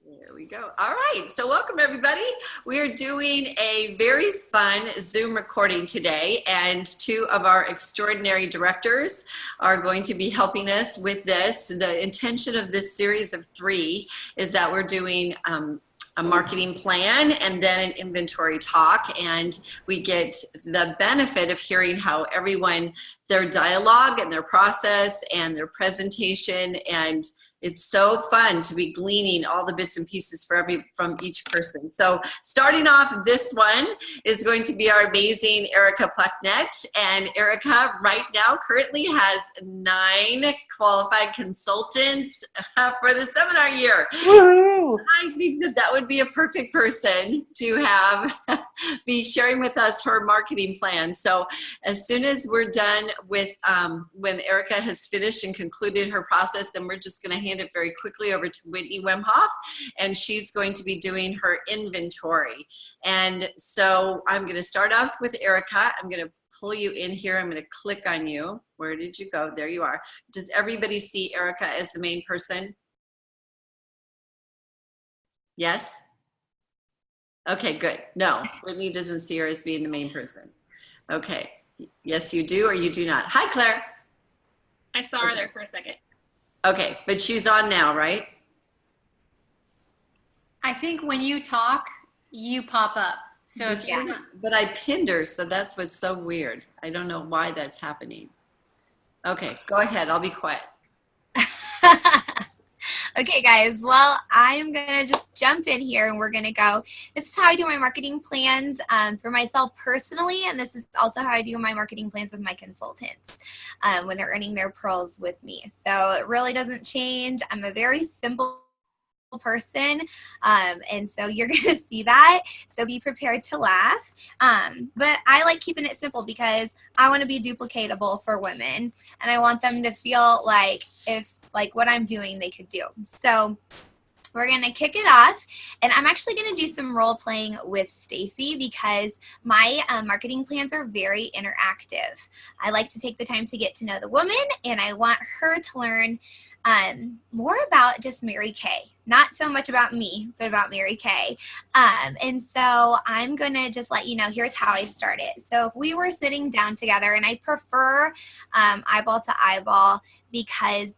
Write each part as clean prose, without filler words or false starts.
There we go. All right. So welcome, everybody. We are doing a very fun Zoom recording today, and two of our extraordinary directors are going to be helping us with this. The intention of this series of three is that we're doing a marketing plan and then an inventory talk, and we get the benefit of hearing how everyone, their dialogue and their process and their presentation, and it's so fun to be gleaning all the bits and pieces from each person. So starting off, this one is going to be our amazing Erica Plucknett. And Erica right now currently has 9 qualified consultants for the seminar year. Woo! I think that would be a perfect person to have be sharing with us her marketing plan. So as soon as we're done with when Erica has finished and concluded her process, then we're just going to hand it very quickly over to Whitney Wemhoff, and she's going to be doing her inventory. And so I'm going to start off with Erica. I'm going to pull you in here. I'm going to click on you. Where did you go? There you are. Does everybody see Erica as the main person? Yes? Okay, good. No, Whitney doesn't see her as being the main person. Okay. Yes, you do or you do not. Hi, Claire. I saw her there for a second. Okay, but she's on now, right? I think when you talk, you pop up. So if you're not, But I pinned her, so that's what's so weird. I don't know why that's happening. Okay, go ahead. I'll be quiet. Okay, guys. Well, I'm going to just jump in here and we're going to go. This is how I do my marketing plans for myself personally, and this is also how I do my marketing plans with my consultants when they're earning their pearls with me. So it really doesn't change. I'm a very simple person, and so you're going to see that, so be prepared to laugh, but I like keeping it simple because I want to be duplicatable for women, and I want them to feel like if what I'm doing they could do. So we're going to kick it off, and I'm actually going to do some role playing with Stacy because my marketing plans are very interactive. I like to take the time to get to know the woman, and I want her to learn more about just Mary Kay. Not so much about me, but about Mary Kay. And so I'm going to just let you know, here's how I started. So if we were sitting down together, and I prefer eyeball to eyeball because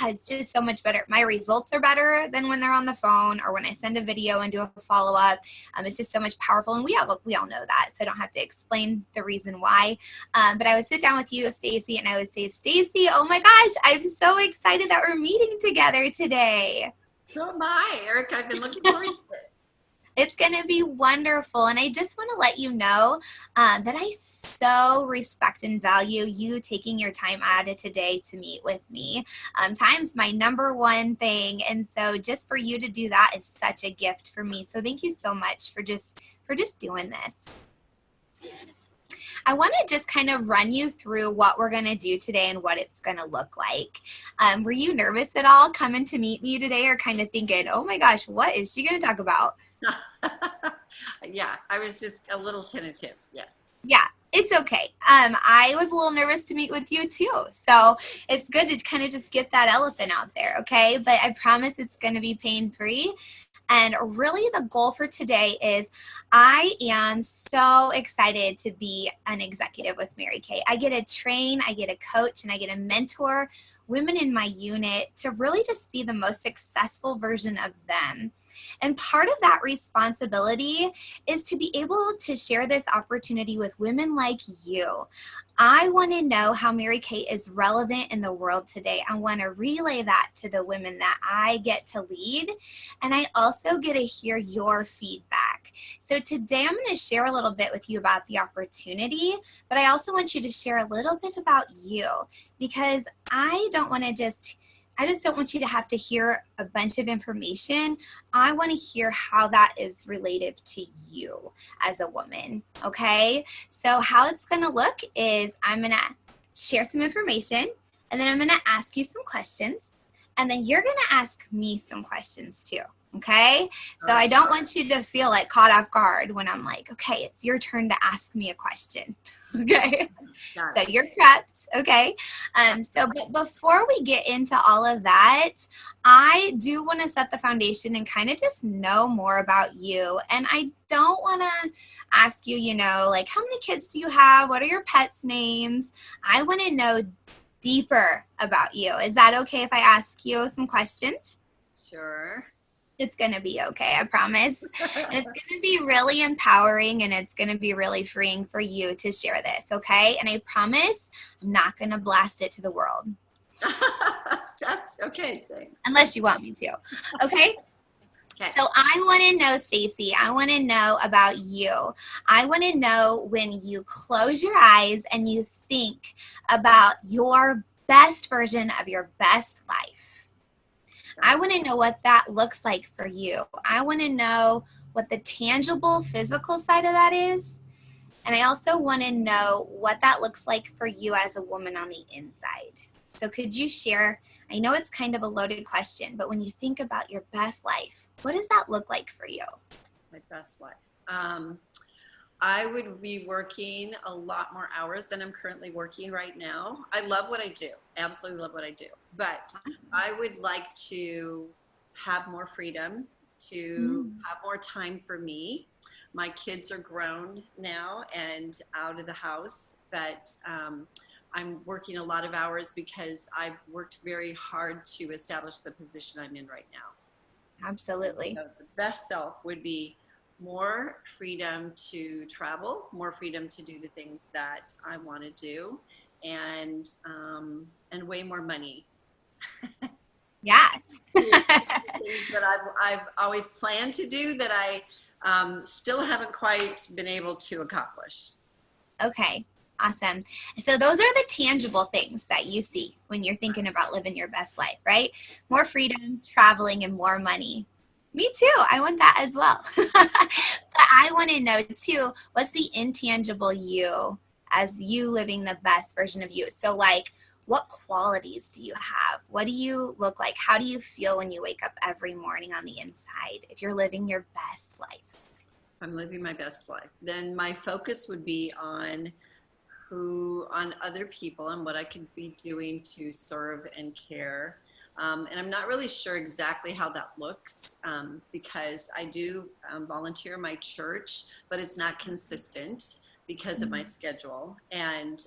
it's just so much better. My results are better than when they're on the phone or when I send a video and do a follow-up. It's just so much powerful, and we all know that, so I don't have to explain the reason why. But I would sit down with you, Stacy, and I would say, Stacy, oh my gosh, I'm so excited that we're meeting together today. So am I, Erica. I've been looking forward to this. It's going to be wonderful, and I just want to let you know that I so respect and value you taking your time out of today to meet with me. Time's my #1 thing, and so just for you to do that is such a gift for me. So thank you so much for just doing this. I want to just kind of run you through what we're going to do today and what it's going to look like. Were you nervous at all coming to meet me today, or kind of thinking, oh my gosh, what is she going to talk about? Yeah, I was just a little tentative, yes. Yeah, it's okay. I was a little nervous to meet with you too. So it's good to kind of just get that elephant out there, okay? But I promise it's going to be pain-free. And really the goal for today is I am so excited to be an executive with Mary Kay. I get to train, I get to coach, and I get to mentor women in my unit to really just be the most successful version of them. And part of that responsibility is to be able to share this opportunity with women like you. I want to know how Mary Kay is relevant in the world today. I want to relay that to the women that I get to lead, and I also get to hear your feedback. So today I'm going to share a little bit with you about the opportunity, but I also want you to share a little bit about you, because I just don't want you to have to hear a bunch of information. I want to hear how that is related to you as a woman, okay? So how it's going to look is I'm going to share some information, and then I'm going to ask you some questions, and then you're going to ask me some questions too, Okay, so I don't want you to feel like caught off guard when I'm like, okay, it's your turn to ask me a question. Okay, so you're prepped. Okay, but before we get into all of that, I do want to set the foundation and kind of just know more about you. And I don't want to ask you, like, how many kids do you have? What are your pets' names? I want to know deeper about you. Is that okay if I ask you some questions? Sure. It's going to be okay, I promise. It's going to be really empowering, and it's going to be really freeing for you to share this, okay? And I promise I'm not going to blast it to the world. That's okay. Thanks. Unless you want me to, okay? Okay. So I want to know, Stacy, I want to know about you. I want to know when you close your eyes and you think about your best version of your best life. I want to know what that looks like for you. I want to know what the tangible physical side of that is. And I also want to know what that looks like for you as a woman on the inside. So could you share, I know it's kind of a loaded question, but when you think about your best life, what does that look like for you? My best life. I would be working a lot more hours than I'm currently working right now. I love what I do. Absolutely love what I do. But I would like to have more freedom, to have more time for me. My kids are grown now and out of the house, but I'm working a lot of hours because I've worked very hard to establish the position I'm in right now. Absolutely. So the best self would be more freedom to travel, more freedom to do the things that I want to do, and way more money. Yeah. Things that I've always planned to do that I still haven't quite been able to accomplish. Okay. Awesome. So those are the tangible things that you see when you're thinking about living your best life, right? More freedom, traveling, and more money. Me too. I want that as well. But I want to know too, what's the intangible you as you living the best version of you? So like, what qualities do you have? What do you look like? How do you feel when you wake up every morning on the inside if you're living your best life? I'm living my best life. Then my focus would be on other people and what I could be doing to serve and care. And I'm not really sure exactly how that looks because I do volunteer in my church, but it's not consistent because of my schedule. And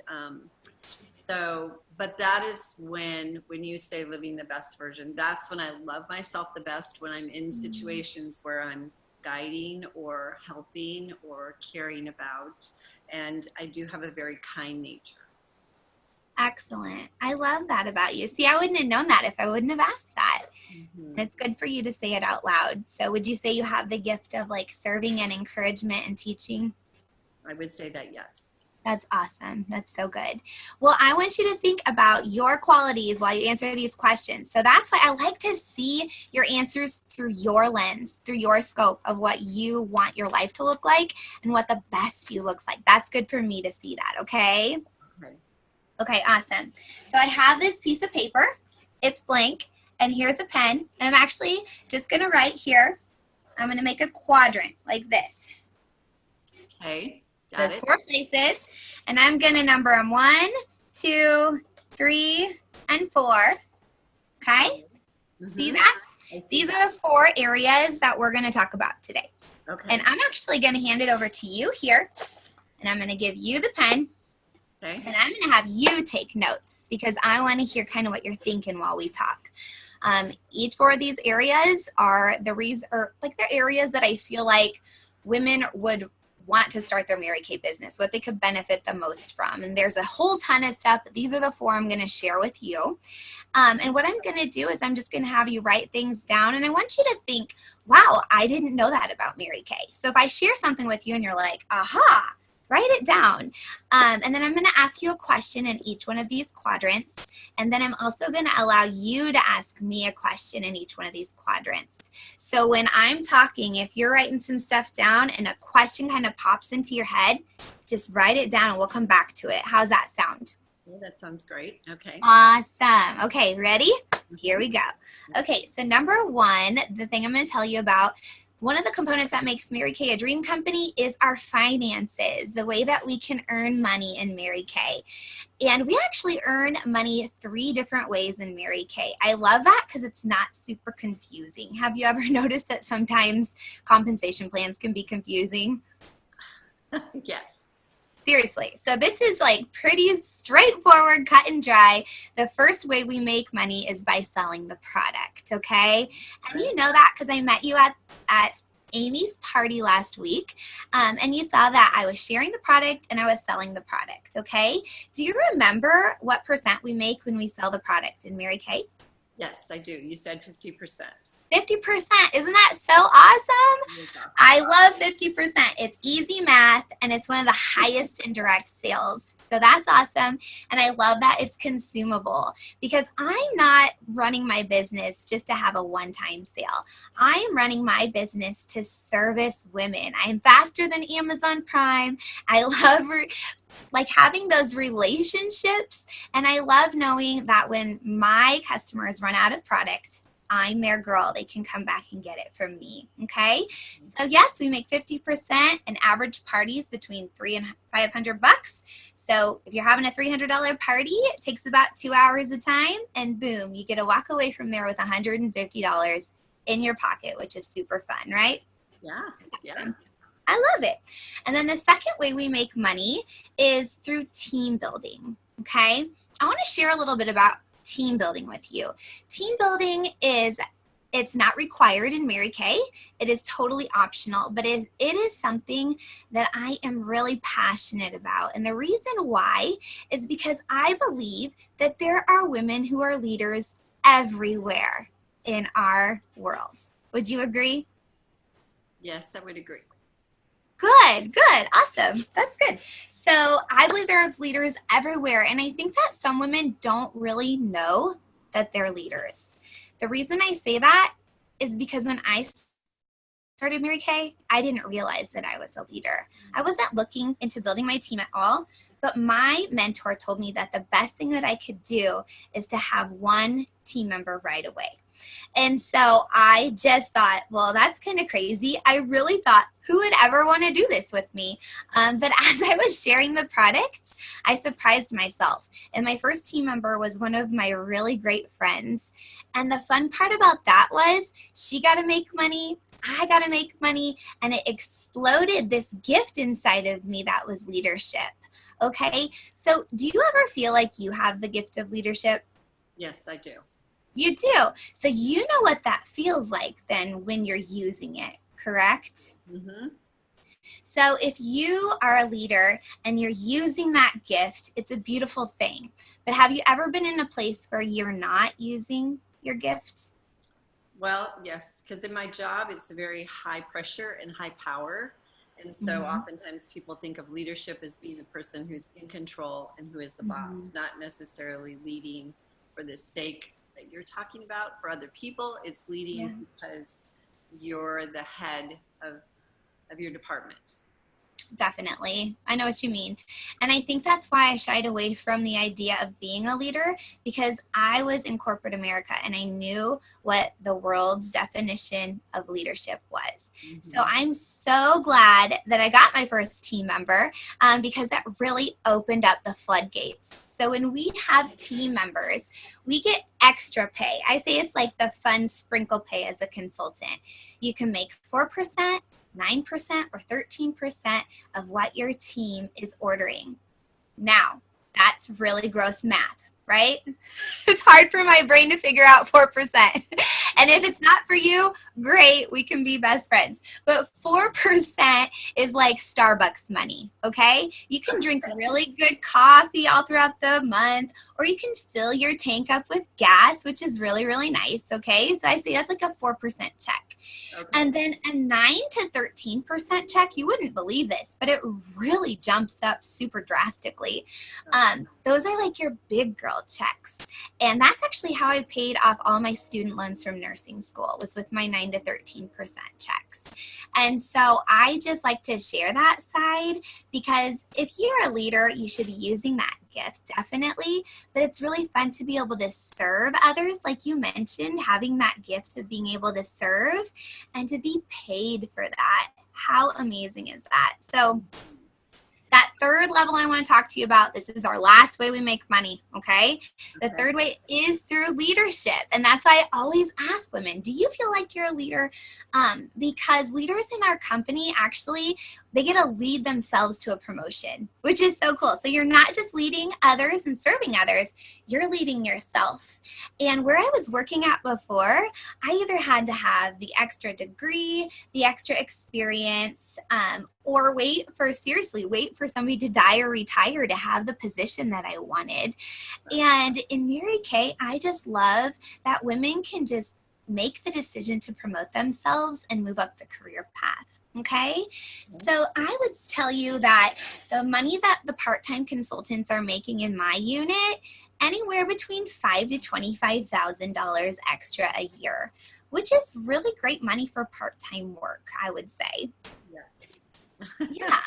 but that is when you say living the best version, that's when I love myself the best, when I'm in situations where I'm guiding or helping or caring about. And I do have a very kind nature. Excellent. I love that about you. See, I wouldn't have known that if I wouldn't have asked that. And it's good for you to say it out loud. So would you say you have the gift of like serving and encouragement and teaching? I would say that, yes. That's awesome. That's so good. Well, I want you to think about your qualities while you answer these questions. So that's why I like to see your answers through your lens, through your scope of what you want your life to look like and what the best you looks like. That's good for me to see that, okay? Okay, awesome. So I have this piece of paper. It's blank, and here's a pen. And I'm actually just going to write here. I'm going to make a quadrant like this. Okay. There's 4 places, and I'm going to number them 1, 2, 3, and 4. Okay? See that? These are the 4 areas that we're going to talk about today. Okay. And I'm actually going to hand it over to you here, and I'm going to give you the pen, okay. And I'm going to have you take notes because I want to hear kind of what you're thinking while we talk. Each 4 of these areas are they're areas that I feel like women would want to start their Mary Kay business, what they could benefit the most from. And there's a whole ton of stuff, but these are the 4 I'm going to share with you. And what I'm going to do is I'm just going to have you write things down. And I want you to think, wow, I didn't know that about Mary Kay. So if I share something with you and you're like, aha, write it down. And then I'm going to ask you a question in each one of these quadrants. And then I'm also going to allow you to ask me a question in each one of these quadrants. So when I'm talking, if you're writing some stuff down and a question kind of pops into your head, just write it down and we'll come back to it. How's that sound? Yeah, that sounds great. Okay. Awesome. Okay, ready? Here we go. Okay, so number one, the thing I'm going to tell you about, one of the components that makes Mary Kay a dream company is our finances, the way that we can earn money in Mary Kay. And we actually earn money 3 different ways in Mary Kay. I love that because it's not super confusing. Have you ever noticed that sometimes compensation plans can be confusing? Yes. Seriously. So this is like pretty straightforward, cut and dry. The first way we make money is by selling the product, okay? And you know that because I met you at Amy's party last week, and you saw that I was sharing the product and I was selling the product, okay? Do you remember what % we make when we sell the product in Mary Kay? Yes, I do. You said 50%. 50%. Isn't that so awesome? I love 50%. It's easy math, and it's one of the highest in direct sales. So that's awesome. And I love that it's consumable because I'm not running my business just to have a one-time sale. I am running my business to service women. I am faster than Amazon Prime. I love like having those relationships, and I love knowing that when my customers run out of product, I'm their girl. They can come back and get it from me, okay? So yes, we make 50%, and average parties between $300 and $500. So if you're having a $300 party, it takes about 2 hours of time, and boom, you get to walk away from there with $150 in your pocket, which is super fun, right? Yes, yeah. I love it. And then the second way we make money is through team building, okay? I want to share a little bit about team building with you. Team building it's not required in Mary Kay. It is totally optional, but it is something that I am really passionate about. And the reason why is because I believe that there are women who are leaders everywhere in our world. Would you agree? Yes, I would agree. Good, awesome. That's good. So I believe there's leaders everywhere, and I think that some women don't really know that they're leaders. The reason I say that is because when I started Mary Kay, I didn't realize that I was a leader. I wasn't looking into building my team at all, but my mentor told me that the best thing that I could do is to have one team member right away. And so I just thought, well, that's kind of crazy. I really thought, who would ever want to do this with me? But as I was sharing the product, I surprised myself. And my first team member was one of my really great friends. And the fun part about that was she got to make money, I got to make money, and it exploded this gift inside of me that was leadership. Okay, so do you ever feel like you have the gift of leadership? Yes, I do. You do. So you know what that feels like then when you're using it, correct? Mm-hmm. So if you are a leader and you're using that gift, it's a beautiful thing. But have you ever been in a place where you're not using your gift? Well, yes, because in my job, it's very high pressure and high power. And so oftentimes people think of leadership as being the person who's in control and who is the boss, not necessarily leading for the sake that you're talking about for other people. It's leading because you're the head of your department. Definitely. I know what you mean. And I think that's why I shied away from the idea of being a leader, because I was in corporate America and I knew what the world's definition of leadership was. So I'm so glad that I got my first team member because that really opened up the floodgates. So when we have team members, we get extra pay. I say it's like the fun sprinkle pay as a consultant. You can make 4%, 9%, or 13% of what your team is ordering. Now, that's really gross math, right? It's hard for my brain to figure out 4%. And if it's not for you, great, we can be best friends. But 4% is like Starbucks money, okay? You can drink really good coffee all throughout the month, or you can fill your tank up with gas, which is really, really nice, okay? So I say that's like a 4% check. Okay. And then a 9 to 13% check, you wouldn't believe this, but it really jumps up super drastically. Those are like your big girl checks. And that's actually how I paid off all my student loans from nursing school, was with my 9 to 13% checks. And so I just like to share that side, because if you're a leader, you should be using that gift, definitely, but it's really fun to be able to serve others, like you mentioned, having that gift of being able to serve and to be paid for that. How amazing is that? So that third level I want to talk to you about, this is our last way we make money, okay? The third way is through leadership. And that's why I always ask women, do you feel like you're a leader? Because leaders in our company, actually, they get to lead themselves to a promotion, which is so cool. So you're not just leading others and serving others, you're leading yourself. And where I was working at before, I either had to have the extra degree, the extra experience, or wait for somebody to die or retire to have the position that I wanted. And in Mary Kay, I just love that women can just make the decision to promote themselves and move up the career path. Okay, so I would tell you that the money that the part-time consultants are making in my unit, anywhere between $5,000 to $25,000 extra a year, which is really great money for part-time work, I would say. Yes. Yeah.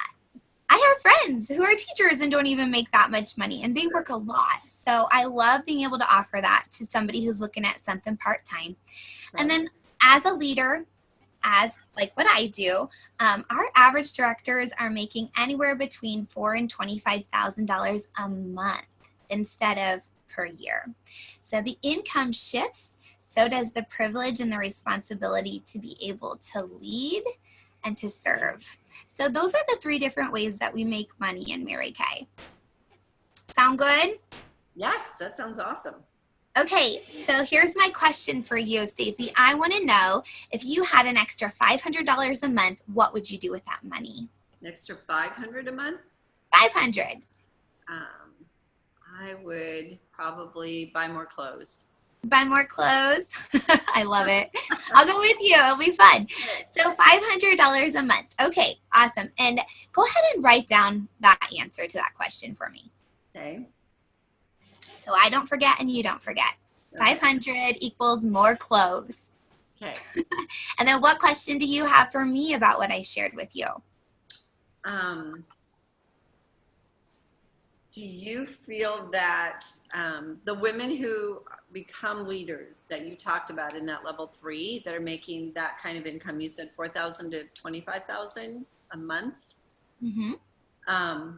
I have friends who are teachers and don't even make that much money, and they work a lot. So I love being able to offer that to somebody who's looking at something part-time. Right. And then as a leader, as like what I do, our average directors are making anywhere between $4,000 and $25,000 a month instead of per year. So the income shifts, so does the privilege and the responsibility to be able to lead and to serve. So those are the 3 different ways that we make money in Mary Kay. Sound good? Yes, that sounds awesome. Okay, so here's my question for you, Stacey. I want to know, if you had an extra $500 a month, what would you do with that money? An extra $500 a month? $500. I would probably buy more clothes. Buy more clothes. I love it. I'll go with you. It'll be fun. So $500 a month. Okay, awesome. And go ahead and write down that answer to that question for me. Okay. So I don't forget and you don't forget. Okay. 500 equals more clothes. Okay. And then what question do you have for me about what I shared with you? Do you feel that the women who become leaders that you talked about in that level 3 that are making that kind of income, you said $4,000 to $25,000 a month? Mm-hmm.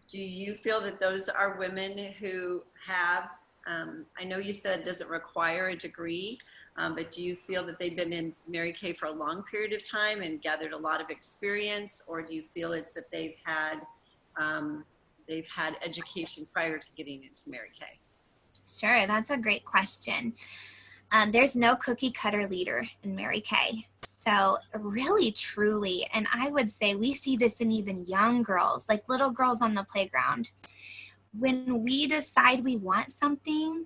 Do you feel that those are women who have, I know you said it doesn't require a degree, but do you feel that they've been in Mary Kay for a long period of time and gathered a lot of experience, or do you feel it's that they've had education prior to getting into Mary Kay? Sure, that's a great question. There's no cookie cutter leader in Mary Kay. So really, truly, and I would say we see this in even young girls, like little girls on the playground. When we decide we want something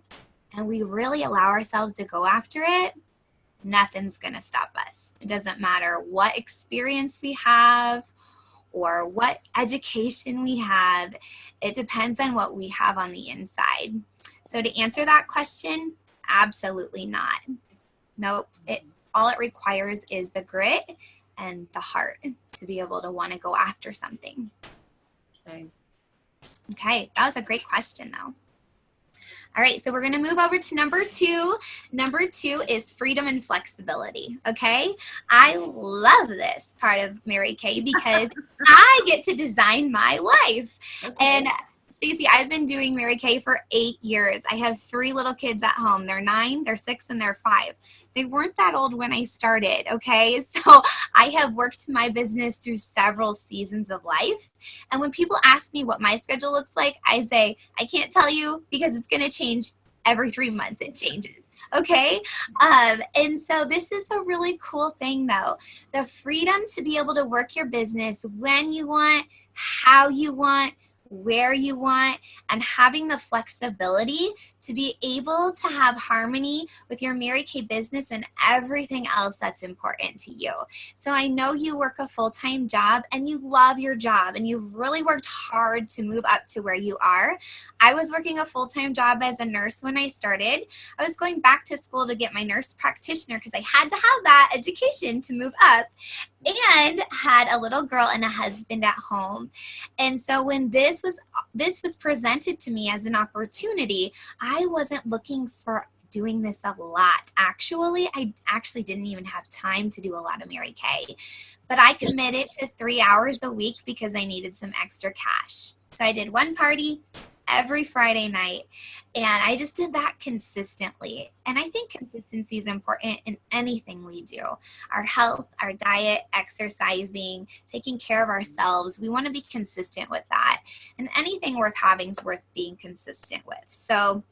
and we really allow ourselves to go after it, nothing's going to stop us. It doesn't matter what experience we have or what education we have. It depends on what we have on the inside. So to answer that question, absolutely not. Nope. All it requires is the grit and the heart to be able to want to go after something. Okay, that was a great question though. All right, so we're going to move over to number 2. Number 2 is freedom and flexibility, okay? I love this part of Mary Kay because I get to design my life. Okay. And Stacey, I've been doing Mary Kay for 8 years. I have 3 little kids at home. They're 9, they're 6, and they're 5. They weren't that old when I started, okay? So I have worked my business through several seasons of life. And when people ask me what my schedule looks like, I say, I can't tell you because it's going to change every 3 months. It changes. Okay. And so this is a really cool thing though. The freedom to be able to work your business when you want, how you want, where you want, and having the flexibility to be able to have harmony with your Mary Kay business and everything else that's important to you. So I know you work a full-time job and you love your job and you've really worked hard to move up to where you are. I was working a full-time job as a nurse when I started. I was going back to school to get my nurse practitioner because I had to have that education to move up, and had a little girl and a husband at home. And so when this was presented to me as an opportunity, I wasn't looking for doing this a lot. Actually, I actually didn't even have time to do a lot of Mary Kay, but I committed to 3 hours a week because I needed some extra cash. So I did one party every Friday night, and I just did that consistently. And I think consistency is important in anything we do. Our health, our diet, exercising, taking care of ourselves. We want to be consistent with that. And anything worth having is worth being consistent with. So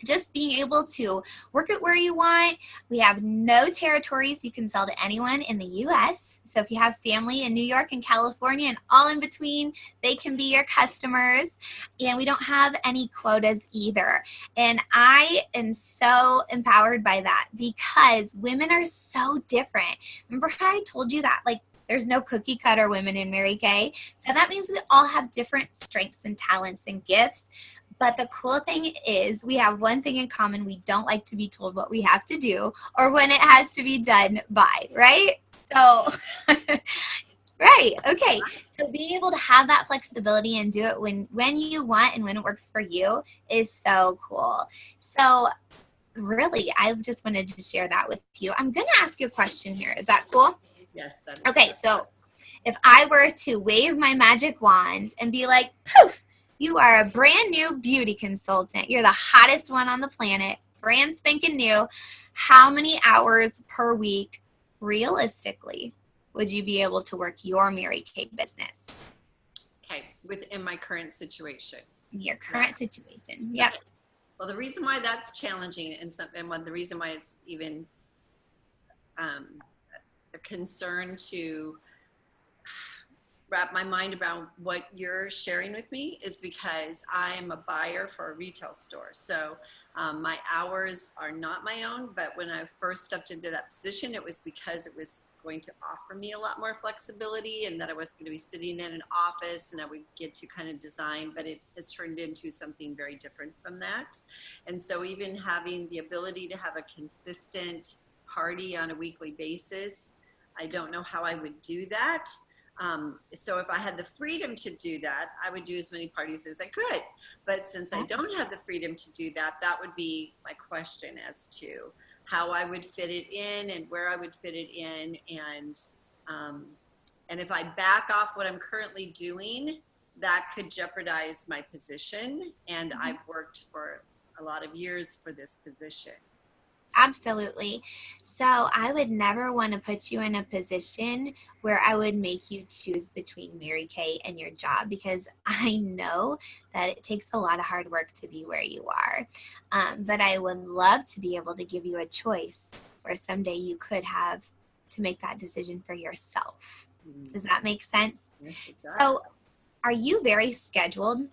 just being able to work it where you want. We have no territories you can sell to anyone in the U.S. So if you have family in New York and California and all in between, they can be your customers. And we don't have any quotas either. And I am so empowered by that because women are so different. Remember how I told you that, like, there's no cookie cutter women in Mary Kay? So that means we all have different strengths and talents and gifts. But the cool thing is we have one thing in common. We don't like to be told what we have to do or when it has to be done by, right? So, right. Okay. So being able to have that flexibility and do it when you want and when it works for you is so cool. So really, I just wanted to share that with you. I'm going to ask you a question here. Is that cool? Yes. That is okay. So if I were to wave my magic wand and be like, poof, you are a brand new beauty consultant. You're the hottest one on the planet, brand spanking new. How many hours per week, realistically, would you be able to work your Mary Kay business? Okay, within my current situation. Your current situation, yep. Okay. Well, the reason why that's challenging and the reason why it's even a concern to wrap my mind around what you're sharing with me is because I am a buyer for a retail store. So my hours are not my own, but when I first stepped into that position, it was because it was going to offer me a lot more flexibility and that I was going to be sitting in an office and I would get to kind of design, but it has turned into something very different from that. And so even having the ability to have a consistent party on a weekly basis, I don't know how I would do that. So if I had the freedom to do that, I would do as many parties as I could. But since I don't have the freedom to do that, that would be my question as to how I would fit it in and where I would fit it in. And if I back off what I'm currently doing, that could jeopardize my position. And I've worked for a lot of years for this position. Absolutely. So I would never want to put you in a position where I would make you choose between Mary Kay and your job, because I know that it takes a lot of hard work to be where you are. But I would love to be able to give you a choice where someday you could have to make that decision for yourself. Does that make sense? Yes, it does. So are you very scheduled?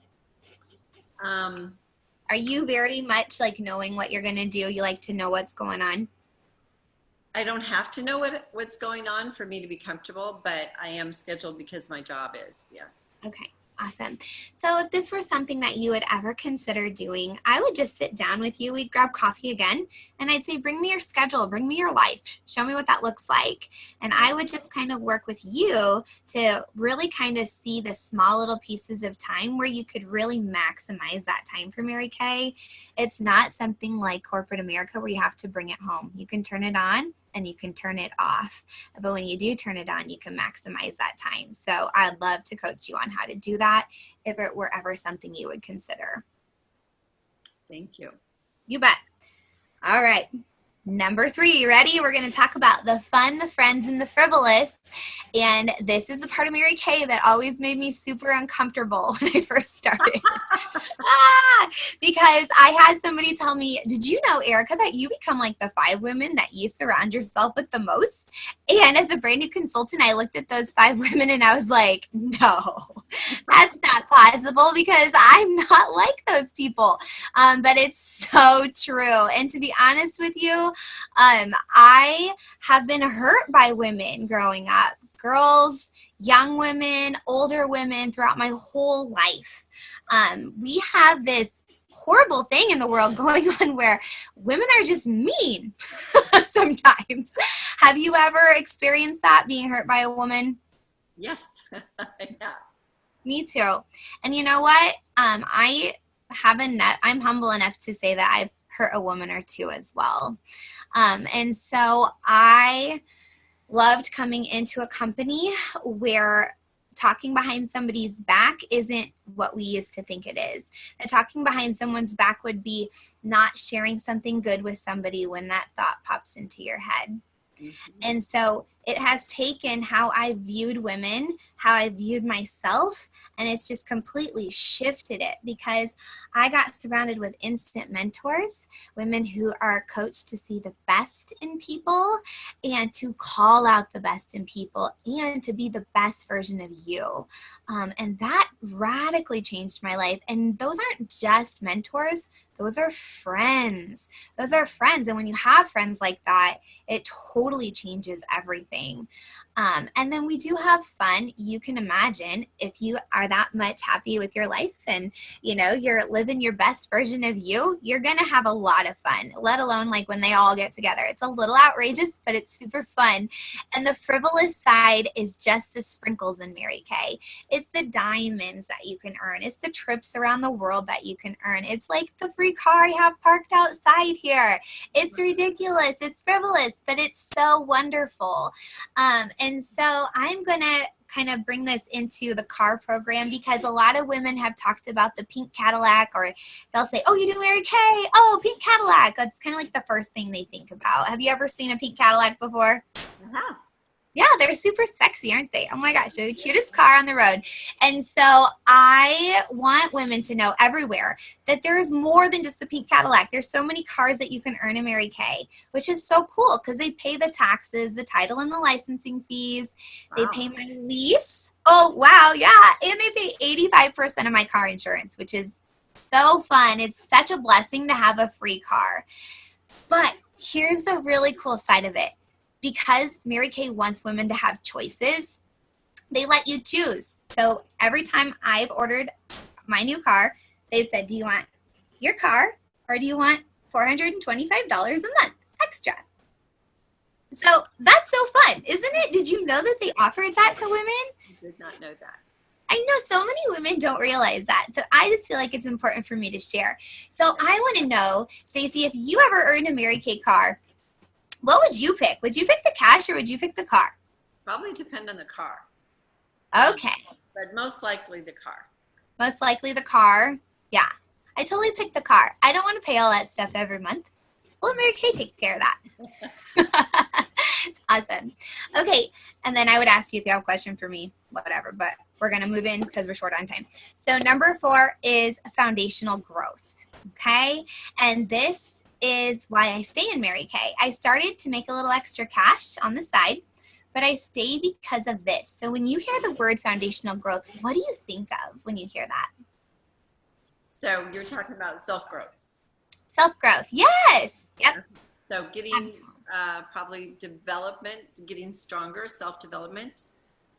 Are you very much like knowing what you're going to do? You like to know what's going on? I don't have to know what's going on for me to be comfortable, but I am scheduled because my job is, yes. Okay, awesome. So if this were something that you would ever consider doing, I would just sit down with you. We'd grab coffee again, and I'd say, bring me your schedule, bring me your life, show me what that looks like. And I would just kind of work with you to really kind of see the small little pieces of time where you could really maximize that time for Mary Kay. It's not something like corporate America where you have to bring it home. You can turn it on and you can turn it off. But when you do turn it on, you can maximize that time. So I'd love to coach you on how to do that if it were ever something you would consider. Thank you. You bet. All right. Number 3, you ready? We're going to talk about the fun, the friends, and the frivolous. And this is the part of Mary Kay that always made me super uncomfortable when I first started. Because I had somebody tell me, did you know, Erica, that you become like the 5 women that you surround yourself with the most? And as a brand new consultant, I looked at those 5 women and I was like, no, That's not possible because I'm not like those people. But it's so true. And to be honest with you, I have been hurt by women growing up, girls, young women, older women throughout my whole life. We have this horrible thing in the world going on where women are just mean sometimes. Have you ever experienced that, being hurt by a woman? Yes. Yeah. Me too. And you know what? I'm humble enough to say that I've hurt a woman or two as well. And so I loved coming into a company where talking behind somebody's back isn't what we used to think it is. That talking behind someone's back would be not sharing something good with somebody when that thought pops into your head. Mm-hmm. And so it has taken how I viewed women, how I viewed myself, and it's just completely shifted it because I got surrounded with instant mentors, women who are coached to see the best in people and to call out the best in people and to be the best version of you. And that radically changed my life. And those aren't just mentors. Those are friends. Those are friends. And when you have friends like that, it totally changes everything. And then we do have fun. You can imagine if you are that much happy with your life and, you know, you're living your best version of you, you're going to have a lot of fun, let alone like when they all get together. It's a little outrageous, but it's super fun. And the frivolous side is just the sprinkles in Mary Kay. It's the diamonds that you can earn. It's the trips around the world that you can earn. It's like the free car I have parked outside here. It's ridiculous. It's frivolous, but it's so wonderful. And so I'm going to kind of bring this into the car program because a lot of women have talked about the pink Cadillac, or they'll say, oh, you do Mary Kay? Oh, pink Cadillac. That's kind of like the first thing they think about. Have you ever seen a pink Cadillac before? Uh-huh. Yeah, they're super sexy, aren't they? Oh my gosh, they're the cutest car on the road. And so I want women to know everywhere that there's more than just the pink Cadillac. There's so many cars that you can earn in Mary Kay, which is so cool because they pay the taxes, the title and the licensing fees. Wow. They pay my lease. Oh, wow, yeah. And they pay 85% of my car insurance, which is so fun. It's such a blessing to have a free car. But here's the really cool side of it. Because Mary Kay wants women to have choices, they let you choose. So every time I've ordered my new car, they've said, do you want your car or do you want $425 a month extra? So that's so fun, isn't it? Did you know that they offered that to women? I did not know that. I know so many women don't realize that. So I just feel like it's important for me to share. So I want to know, Stacey, if you ever earned a Mary Kay car, what would you pick? Would you pick the cash or would you pick the car? Probably depend on the car. Okay. But most likely the car. Most likely the car. Yeah. I totally picked the car. I don't want to pay all that stuff every month. Well, Mary Kay takes care of that. It's awesome. Okay. And then I would ask you if you have a question for me, whatever, but we're going to move in because we're short on time. So number 4 is foundational growth. Okay. And this is why I stay in Mary Kay. I started to make a little extra cash on the side, but I stay because of this. So when you hear the word foundational growth, what do you think of when you hear that? So you're talking about self-growth. Self-growth, yes. Yep. So getting probably development, getting stronger, self-development.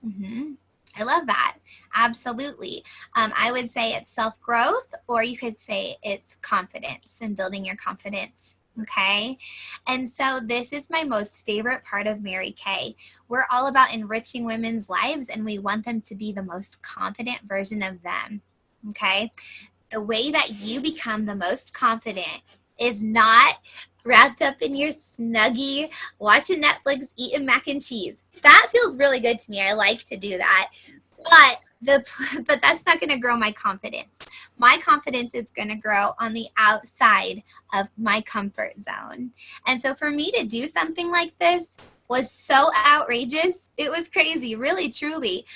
Mm-hmm. I love that. Absolutely. I would say it's self-growth, or you could say it's confidence and building your confidence. Okay. And so this is my most favorite part of Mary Kay. We're all about enriching women's lives, and we want them to be the most confident version of them. Okay. The way that you become the most confident is not wrapped up in your Snuggie, watching Netflix, eating mac and cheese. That feels really good to me. I like to do that. But that's not going to grow my confidence. My confidence is going to grow on the outside of my comfort zone. And so for me to do something like this was so outrageous. It was crazy, really, truly,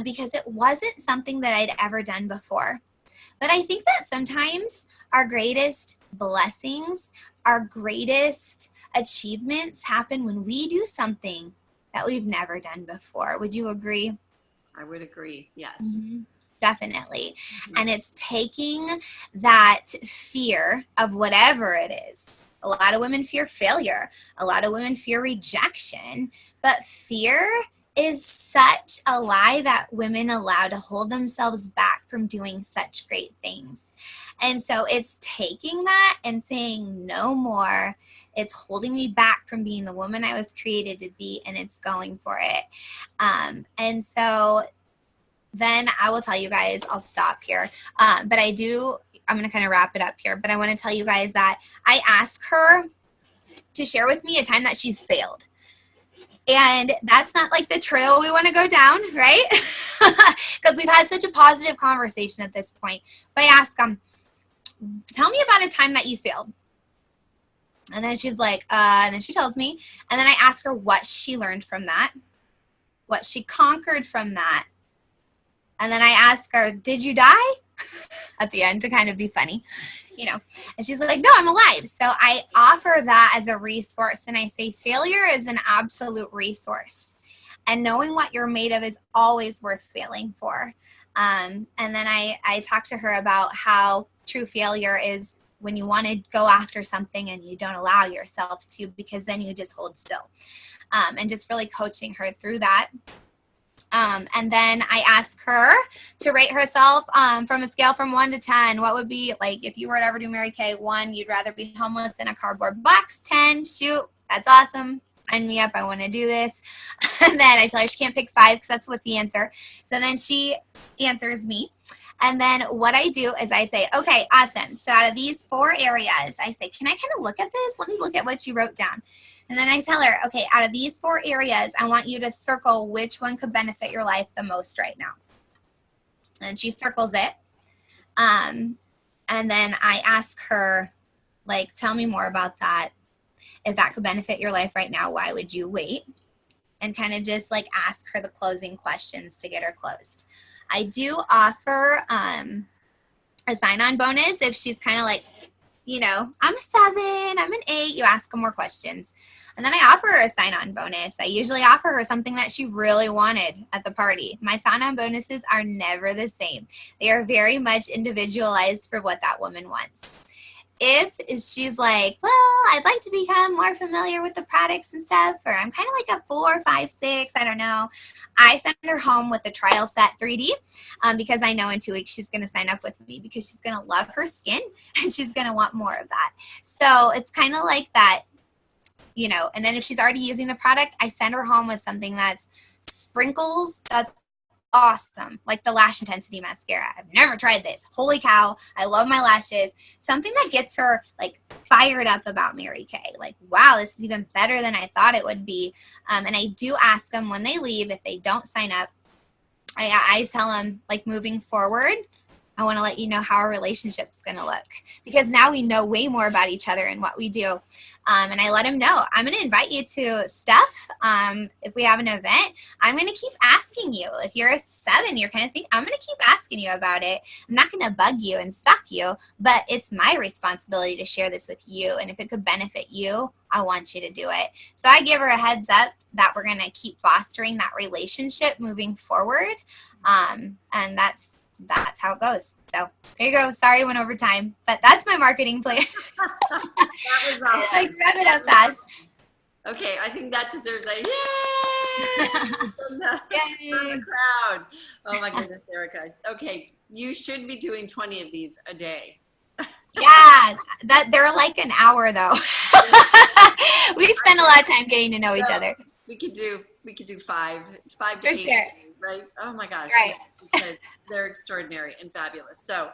because it wasn't something that I'd ever done before. But I think that sometimes our greatest blessings, our greatest achievements happen when we do something that we've never done before. Would you agree? I would agree, yes. Mm-hmm. definitely. And it's taking that fear of whatever it is. A lot of women fear failure. A lot of women fear rejection. But fear is such a lie that women allow to hold themselves back from doing such great things. And so it's taking that and saying no more. It's holding me back from being the woman I was created to be, and it's going for it. And so then I will tell you guys, I'll stop here. But I'm going to kind of wrap it up here. But I want to tell you guys that I ask her to share with me a time that she's failed. And that's not like the trail we want to go down, right? Because we've had such a positive conversation at this point. But I ask them, tell me about a time that you failed. And then she's like, and then she tells me. And then I ask her what she learned from that, what she conquered from that. And then I ask her, did you die? At the end to kind of be funny, you know. And she's like, no, I'm alive. So I offer that as a resource. And I say failure is an absolute resource. And knowing what you're made of is always worth failing for. And then I talk to her about how true failure is when you want to go after something and you don't allow yourself to, because then you just hold still. And just really coaching her through that. And then I ask her to rate herself from a scale from 1 to 10. What would be, like, if you were to ever do Mary Kay? 1, you'd rather be homeless in a cardboard box. 10, shoot, that's awesome. Sign me up. I want to do this. And then I tell her she can't pick 5 because that's what's the answer. So then she answers me. And then what I do is I say, okay, awesome. So out of these 4 areas, I say, can I kind of look at this? Let me look at what you wrote down. And then I tell her, okay, out of these 4 areas, I want you to circle which one could benefit your life the most right now. And she circles it. And then I ask her, like, tell me more about that. If that could benefit your life right now, why would you wait? And kind of just like ask her the closing questions to get her closed. I do offer a sign-on bonus if she's kind of like, you know, I'm a 7, I'm an 8. You ask her more questions. And then I offer her a sign-on bonus. I usually offer her something that she really wanted at the party. My sign-on bonuses are never the same. They are very much individualized for what that woman wants. If she's like, well, I'd like to become more familiar with the products and stuff, or I'm kind of like a 4, 5, 6, I don't know, I send her home with the trial set 3D because I know in 2 weeks she's going to sign up with me because she's going to love her skin and she's going to want more of that. So it's kind of like that, you know. And then if she's already using the product, I send her home with something that's sprinkles, that's awesome, like the Lash Intensity Mascara. I've never tried this. Holy cow, I love my lashes. Something that gets her like fired up about Mary Kay. Like, wow, this is even better than I thought it would be. And I do ask them when they leave, if they don't sign up, I tell them, like, moving forward, I want to let you know how our relationship's going to look, because now we know way more about each other and what we do. And I let them know, I'm going to invite you to stuff. If we have an event, I'm going to keep asking you. If you're a 7, you're kind of thinking, I'm going to keep asking you about it. I'm not going to bug you and stalk you, but it's my responsibility to share this with you. And if it could benefit you, I want you to do it. So I give her a heads up that we're going to keep fostering that relationship moving forward. And that's how it goes. So there you go. Sorry I went over time, but that's my marketing plan. That was awesome. Like, wrap it up fast. Okay, I think that deserves a yay from the crowd. Oh my goodness, Erica. Okay, you should be doing 20 of these a day. Yeah, that they're like an hour though. We spend a lot of time getting to know each other. We could do 5 to 8. Sure. Right? Oh my gosh. Right. Because they're extraordinary and fabulous. So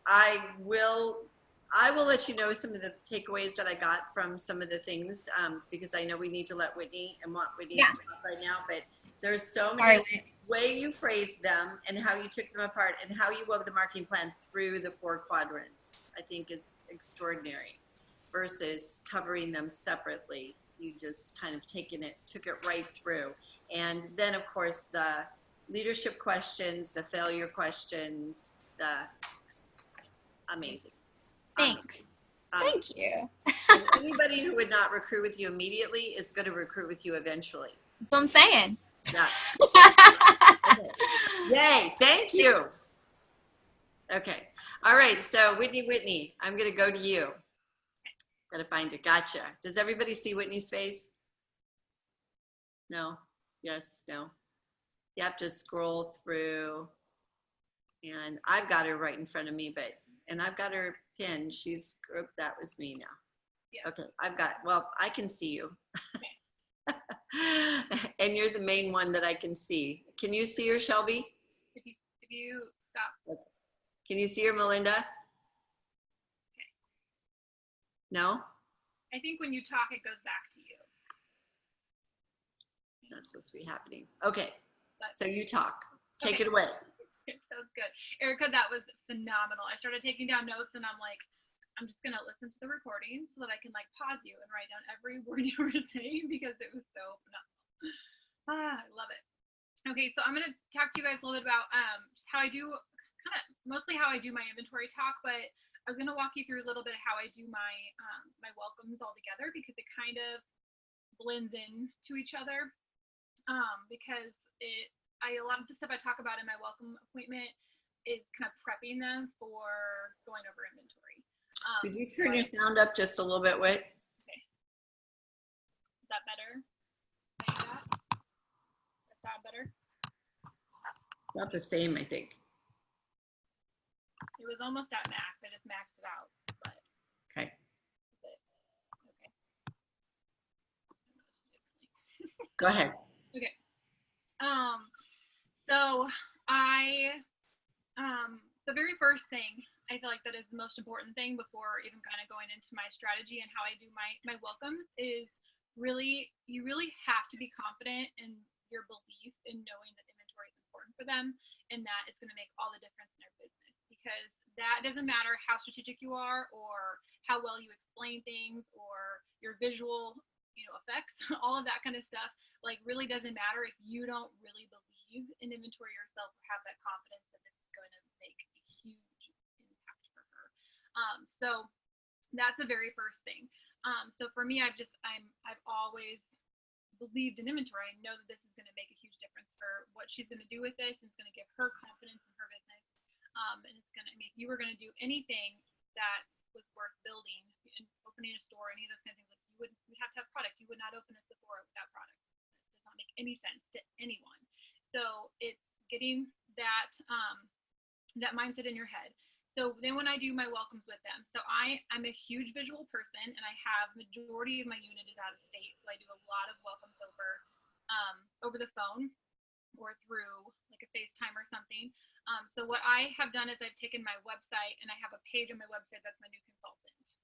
I will let you know some of the takeaways that I got from some of the things because I know we need to let Whitney and want Whitney to talk right now, but there's so many way you phrased them and how you took them apart and how you wove the marketing plan through the 4 quadrants, I think is extraordinary versus covering them separately. You just kind of took it right through. And then, of course, the leadership questions, the failure questions, amazing. Thank you. Anybody who would not recruit with you immediately is going to recruit with you eventually. That's what I'm saying. Yeah. Yay, thank you. Okay. All right, so Whitney, I'm going to go to you. Got to find it. Gotcha. Does everybody see Whitney's face? No? Yes, no? You have to scroll through. And I've got her right in front of me, and I've got her pinned. She's, that was me now. Yeah. Okay, well, I can see you. And you're the main one that I can see. Can you see her, Shelby? If you stop. Okay. Can you see her, Melinda? Okay. No? I think when you talk, it goes back to you. That's supposed to be happening. Okay, so you talk. Take it away. That was good. Erica, that was phenomenal. I started taking down notes and I'm like, I'm just going to listen to the recording so that I can like pause you and write down every word you were saying because it was so phenomenal. I love it. Okay, so I'm going to talk to you guys a little bit about just how I do, kind of mostly how I do my inventory talk, but I was going to walk you through a little bit of how I do my my welcomes all together because it kind of blends in to each other because a lot of the stuff I talk about in my welcome appointment is kind of prepping them for going over inventory. Could you turn your sound up just a little bit, Whit? Okay. Is that better? Like that? Is that better? It's not the same, I think. It was almost at max. I just maxed it out. But okay. Okay. Go ahead. Okay. So the very first thing I feel like that is the most important thing before even kind of going into my strategy and how I do my welcomes is you really have to be confident in your belief in knowing that inventory is important for them and that it's going to make all the difference in their business because that doesn't matter how strategic you are or how well you explain things or your visual effects, all of that kind of stuff, like really doesn't matter if you don't really believe in inventory yourself or have that confidence that this is going to make a huge impact for her. So that's the very first thing. So for me, I've always believed in inventory. I know that this is going to make a huge difference for what she's going to do with this, and it's going to give her confidence in her business. And it's going to, if you were going to do anything that was worth building and opening a store, any of those kind of things, like you'd have to have product. You would not open a Sephora without product. It does not make any sense to anyone. So it's getting that that mindset in your head. So then when I do my welcomes with them, so I'm a huge visual person and I have majority of my unit is out of state. So I do a lot of welcomes over the phone or through like a FaceTime or something. So what I have done is I've taken my website and I have a page on my website that's my new consultant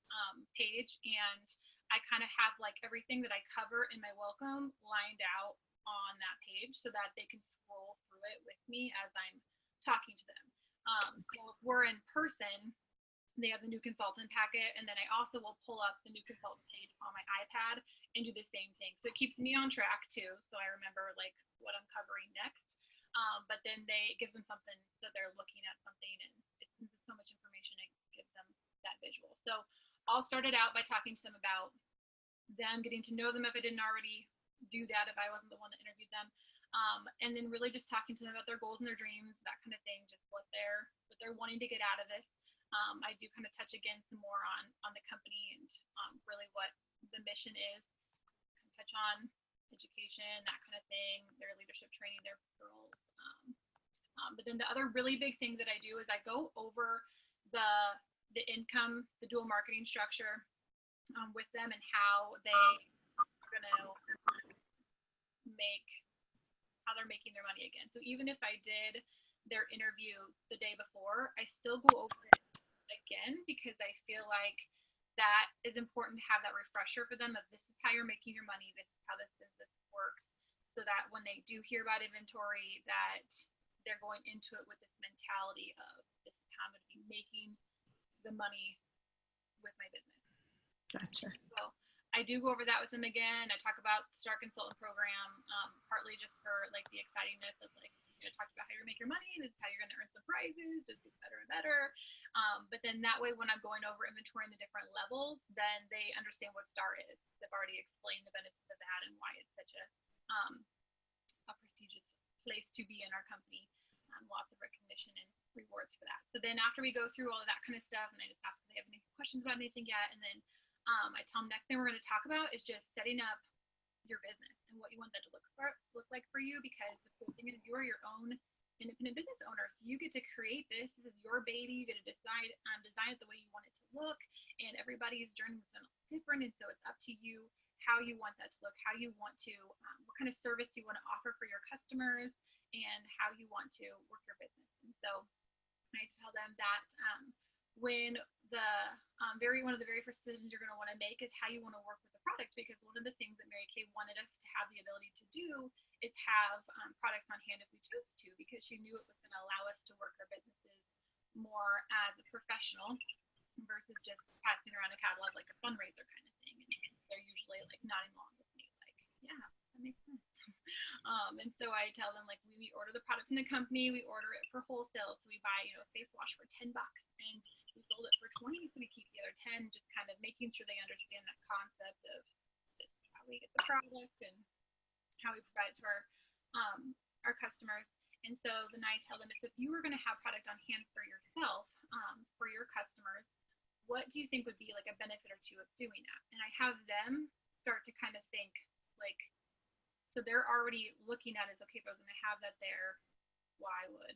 page, and I kind of have like everything that I cover in my welcome lined out on that page so that they can scroll through it with me as I'm talking to them. So if we're in person, they have the new consultant packet, and then I also will pull up the new consultant page on my iPad and do the same thing. So it keeps me on track too, so I remember like what I'm covering next. But then it gives them something that they're looking at something, and since it's so much information, it gives them that visual. So I'll start it out by talking to them about them, getting to know them if I didn't already do that, if I wasn't the one that interviewed them. And then really just talking to them about their goals and their dreams, that kind of thing, just what they're wanting to get out of this. I do kind of touch again some more on the company and really what the mission is. Kind of touch on education, that kind of thing, their leadership training, their girls. But then the other really big thing that I do is I go over the income, the dual marketing structure with them and how they are going to how they're making their money again. So even if I did their interview the day before, I still go over it again because I feel like that is important to have that refresher for them of this is how you're making your money, this is how this business works, so that when they do hear about inventory that they're going into it with this mentality of this is how I'm going to be making the money with my business. Gotcha. So I do go over that with them again. I talk about the Star Consultant Program, partly just for like the excitingness of like, talk about how you're going to make your money. This is how you're going to earn some prizes, just get better and better. But then that way, when I'm going over inventory in the different levels, then they understand what Star is. They've already explained the benefits of that and why it's such a prestigious place to be in our company. Lots of recognition and rewards for that. So then after we go through all of that kind of stuff, and I just ask if they have any questions about anything yet, and then I tell them next thing we're going to talk about is just setting up your business and what you want that to look like for you, because the cool thing is you are your own independent business owner. So you get to create this. This is your baby. You get to design it the way you want it to look, and everybody's journey is different, and so it's up to you how you want that to look, how you want to, what kind of service you want to offer for your customers, and how you want to work your business. And so I tell them that when one of the very first decisions you're going to want to make is how you want to work with the product, because one of the things that Mary Kay wanted us to have the ability to do is have products on hand if we chose to, because she knew it was going to allow us to work our businesses more as a professional versus just passing around a catalog like a fundraiser kind of thing. And they're usually like nodding along with me, like, yeah, that makes sense. And so I tell them, like, we order the product from the company, we order it for wholesale. So we buy, a face wash for $10 and we sold it for 20, so we keep the other 10, just kind of making sure they understand that concept of this is how we get the product and how we provide it to our customers. And so then I tell them, if you were going to have product on hand for yourself, for your customers, what do you think would be like a benefit or two of doing that? And I have them start to kind of think, like, so they're already looking at it as, okay, if I was going to have that there, why would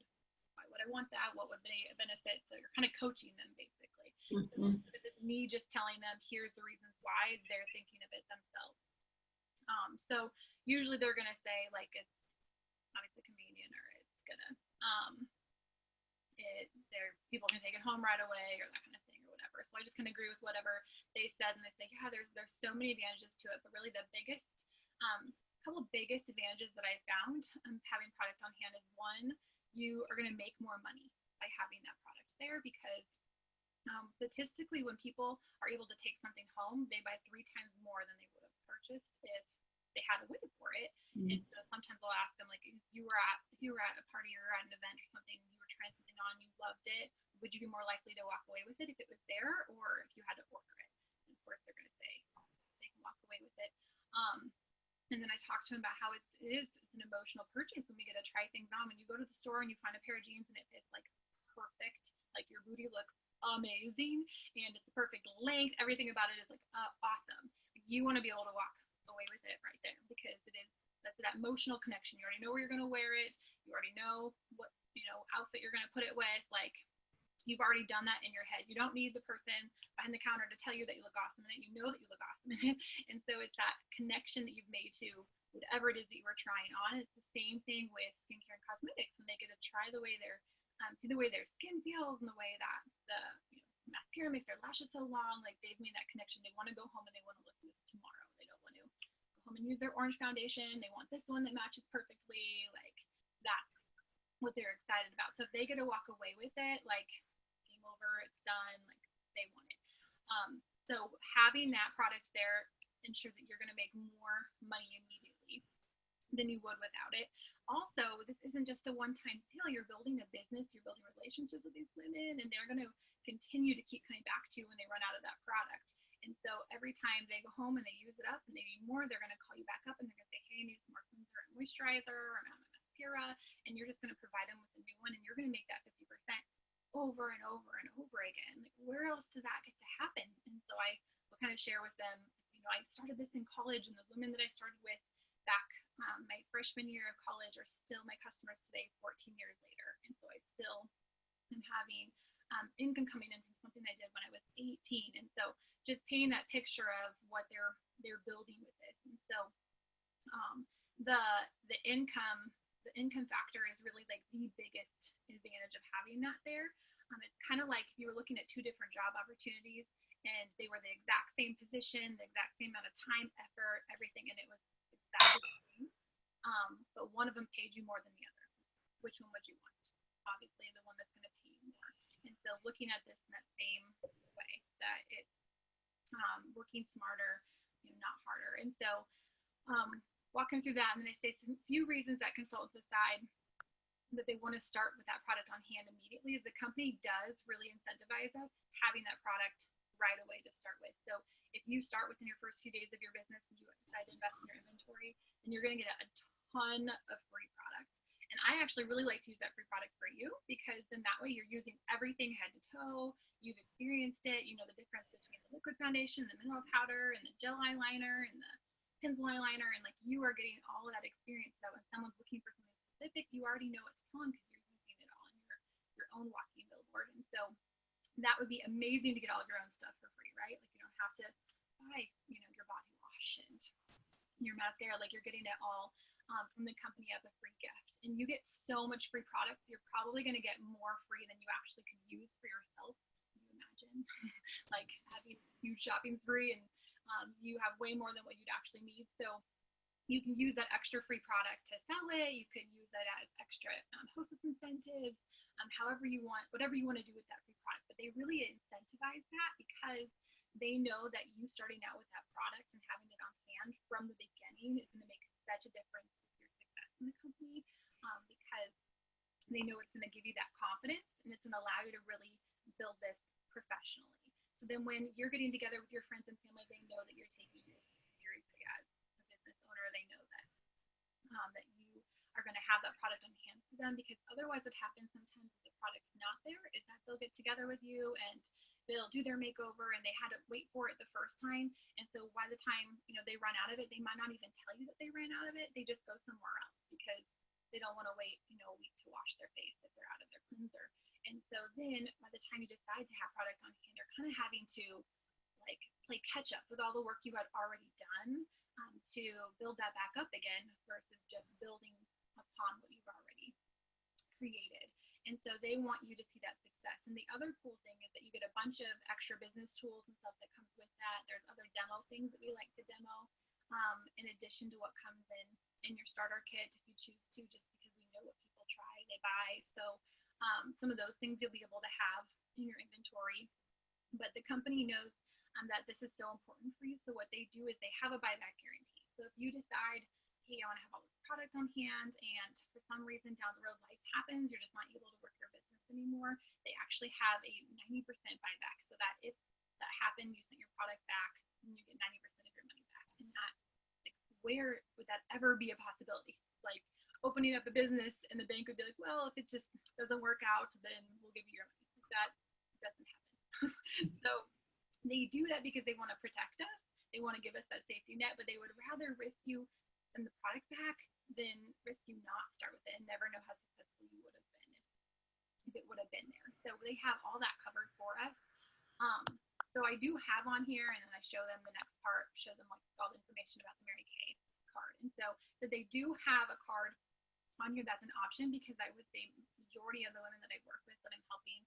I want that? What would be a benefit? So you're kind of coaching them, basically. So it's me just telling them, here's the reasons why, they're thinking of it themselves. So usually they're going to say, like, it's obviously convenient, or it's going to, people can take it home right away, or that kind of thing, or whatever. So I just kind of agree with whatever they said, and they say, yeah, there's so many advantages to it, but really the biggest, couple of biggest advantages that I found having product on hand is, one, you are going to make more money by having that product there, because statistically, when people are able to take something home, they buy 3 times more than they would have purchased if they had to wait for it. And so sometimes I'll ask them, like, if you were at a party or at an event or something, you were trying something on, you loved it, would you be more likely to walk away with it if it was there, or if you had to order it? And of course, they're going to say they can walk away with it. And then I talk to them about how it's an emotional purchase when we get to try things on. When you go to the store and you find a pair of jeans and it fits like perfect, like your booty looks amazing and it's the perfect length, everything about it is like awesome. You want to be able to walk away with it right there, because that's that emotional connection. You already know where you're going to wear it. You already know what outfit you're going to put it with. Like, you've already done that in your head. You don't need the person behind the counter to tell you that you look awesome in it. You know that you look awesome in it. And so it's that connection that you've made to whatever it is that you were trying on. It's the same thing with skincare and cosmetics. When they get to try the way see the way their skin feels, and the way that the mascara makes their lashes so long, like, they've made that connection. They want to go home and they want to look this tomorrow. They don't want to go home and use their orange foundation. They want this one that matches perfectly. Like, that's what they're excited about. So if they get to walk away with it, like, game over, it's done, like, they want it. So having that product there ensures that you're going to make more money immediately than you would without it. Also, this isn't just a one-time sale. You're building a business, you're building relationships with these women, and they're going to continue to keep coming back to you when they run out of that product. And so every time they go home and they use it up and they need more, they're going to call you back up and they're going to say, hey, I need some more cleanser and moisturizer, or I'm out of mascara, and you're just going to provide them with a new one, and you're going to make that 50% over and over and over again. Like, where else does that get to happen? And so I will kind of share with them, I started this in college, and those women that I started with back my freshman year of college are still my customers today, 14 years later. And so I still am having income coming in from something I did when I was 18. And so just painting that picture of what they're building with this. And so the income factor is really like the biggest advantage of having that there. It's kind of like if you were looking at 2 different job opportunities and they were the exact same position, the exact same amount of time, effort, everything, and it was exactly the same. But one of them paid you more than the other. Which one would you want? Obviously, the one that's going to pay you more. And so looking at this in that same way, that it's working smarter, not harder. And so walking through that, and then I say some few reasons that consultants decide that they want to start with that product on hand immediately is the company does really incentivize us having that product right away to start with. So if you start within your first few days of your business and you decide to invest in your inventory, then you're going to get a ton of free product. I actually really like to use that free product for you, because then that way you're using everything head to toe. You've experienced it. You know the difference between the liquid foundation, the mineral powder, and the gel eyeliner, and the pencil eyeliner, and like you are getting all of that experience. So when someone's looking for something specific, you already know what to tell them because you're using it all in your own walking billboard. And so that would be amazing to get all of your own stuff for free, right? Like you don't have to buy, your body wash and your mascara. Like you're getting it all from the company as a free gift. And you get so much free product, you're probably going to get more free than you actually could use for yourself. Can you imagine like having a huge shopping spree and you have way more than what you'd actually need. So you can use that extra free product to sell it. You can use that as extra hostess incentives, however you want, whatever you want to do with that free product. But they really incentivize that because they know that you starting out with that product and having it on hand from the beginning is going to make such a difference with your success in the company, because they know it's going to give you that confidence and it's going to allow you to really build this professionally. So then when you're getting together with your friends and family, they know that you're taking this seriously as a business owner. They know that that you are going to have that product on hand for them, because otherwise what happens sometimes if the product's not there is that they'll get together with you and they'll do their makeover and they had to wait for it the first time. And so by the time, they run out of it, they might not even tell you that they ran out of it. They just go somewhere else because they don't want to wait, a week to wash their face if they're out of their cleanser. And so then by the time you decide to have product on hand, you're kind of having to like play catch up with all the work you had already done to build that back up again versus just building upon what you've already created. And so they want you to see that success. And the other cool thing is that you get a bunch of extra business tools and stuff that comes with that. There's other demo things that we like to demo in addition to what comes in your starter kit if you choose to, just because we know what people try, they buy. So some of those things you'll be able to have in your inventory. But the company knows that this is so important for you. So what they do is they have a buyback guarantee. So if you decide, hey, I want to have all this product on hand, and for some reason down the road life happens, you're just not able to work your business anymore, they actually have a 90% buyback. So that if that happened, you sent your product back and you get 90% of your money back. And that, like, where would that ever be a possibility? Like opening up a business and the bank would be like, well, if it just doesn't work out, then we'll give you your money. That doesn't happen. So they do that because they want to protect us. They want to give us that safety net, but they would rather risk you send the product back than risk you not start with it and never know how successful you would have been if it would have been there. So they have all that covered for us. So I do have on here, and then I show them the next part, shows them like all the information about the Mary Kay card. And so that they do have a card on here that's an option, because I would say majority of the women that I work with that I'm helping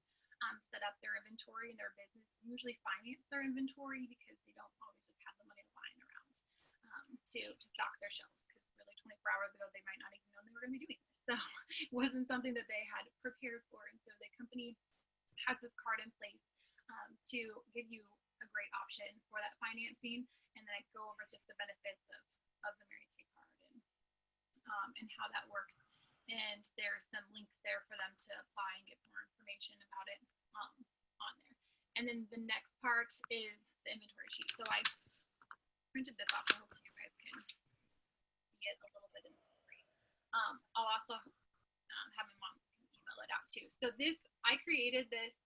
set up their inventory and their business usually finance their inventory because they don't always just have the money lying around to stock their shelves, because really 24 hours ago they might not even know they were going to be doing this. So it wasn't something that they had prepared for. And so the company has this card in place to give you a great option for that financing. And then I go over just the benefits of the Mary Kay card and how that works. And there's some links there for them to apply and get more information about it on there. And then the next part is the inventory sheet. So I printed this off, so hopefully you guys can see it a little bit in the screen. I'll also have my mom email it out too. So I created this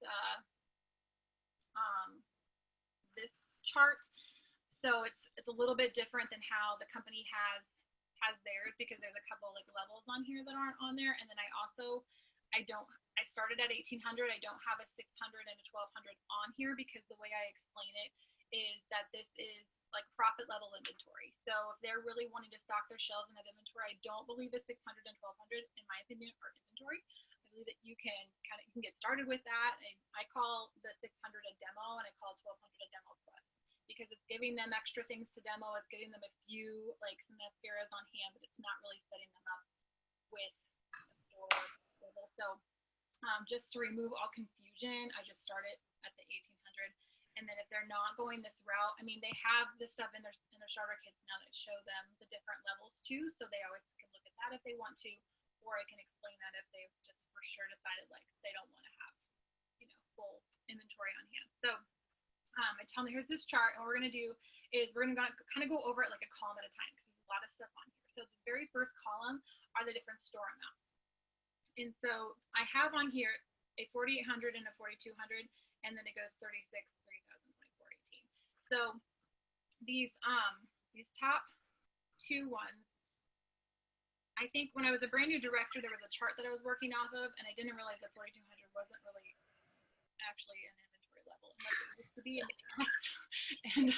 this chart. So it's a little bit different than how the company has theirs, because there's a couple like levels on here that aren't on there. And then I started at 1800. I don't have a 600 and a 1200 on here, because the way I explain it is that this is like profit level inventory. So if they're really wanting to stock their shelves and have inventory, I don't believe the 600 and 1200, in my opinion, are inventory. I believe that you can get started with that. I call the 600 a demo, and I call 1200 a demo plus, because it's giving them extra things to demo. It's getting them a few, like some mascaras on hand, but it's not really setting them up with a store level. So just to remove all confusion, I just started at the 1800. And then if they're not going this route, I mean, they have this stuff in their starter kits now that show them the different levels too. So they always can look at that if they want to, or I can explain that if they've just for sure decided like they don't want to have, full inventory on hand. So I tell them, here's this chart, and what we're going to do is we're going to kind of go over it like a column at a time, because there's a lot of stuff on here. So the very first column are the different store amounts. And so I have on here a 4800 and a 4200, and then it goes 36, 3000, 24, 18. So these top two ones, I think when I was a brand new director, there was a chart that I was working off of, and I didn't realize that 4200 wasn't really actually an inventory level unless it used to be in the past. And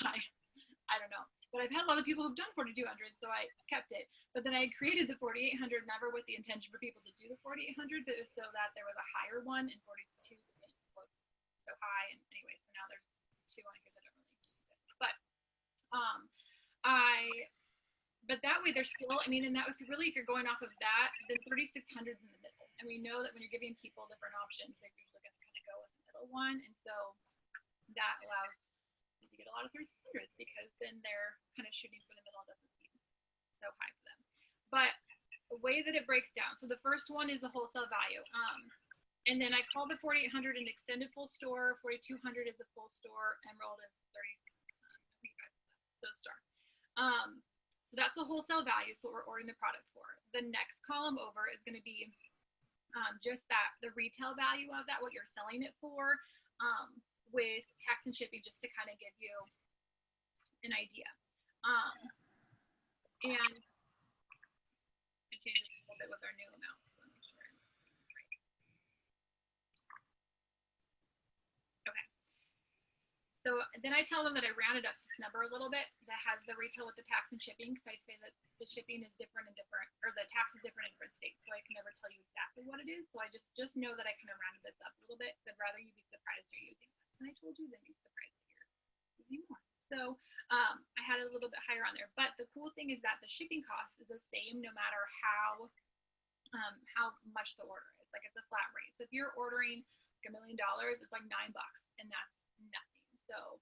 I don't know, but I've had a lot of people who've done 4200, so I kept it. But then I created the 4800 never with the intention for people to do the 4800, but it was so that there was a higher one, and 42 was so high. And anyway, so now there's two on here that don't really exist. But but that way there's still, I mean, and that if you're going off of that, then 3600 is in the middle. And we know that when you're giving people different options, they're usually going to kind of go with the middle one. And so that allows you to get a lot of 3600s, because then they're kind of shooting for the middle. It doesn't seem so high for them. But the way that it breaks down, so the first one is the wholesale value. And then I call the 4800 an extended full store, 4200 is the full store, Emerald is 30, so star. So that's the wholesale value, so what we're ordering the product for. The next column over is going to be just that, the retail value of that, what you're selling it for, with tax and shipping, just to kind of give you an idea. And I changed it a little bit with our new amount, so let me make sure I'm right. Okay. So then I tell them that I rounded up this number a little bit that has the retail with the tax and shipping, because I say that the shipping is different in different, or the tax is different in different states, so I can never tell you exactly what it is. So I just know that I kind of rounded this up a little bit. So I'd rather you be surprised you're using less than I told you than be surprised that you're using more. So I had a little bit higher on there, but the cool thing is that the shipping cost is the same no matter how much the order is. Like, it's a flat rate. So if you're ordering like $1 million, it's like $9, and that's nothing. So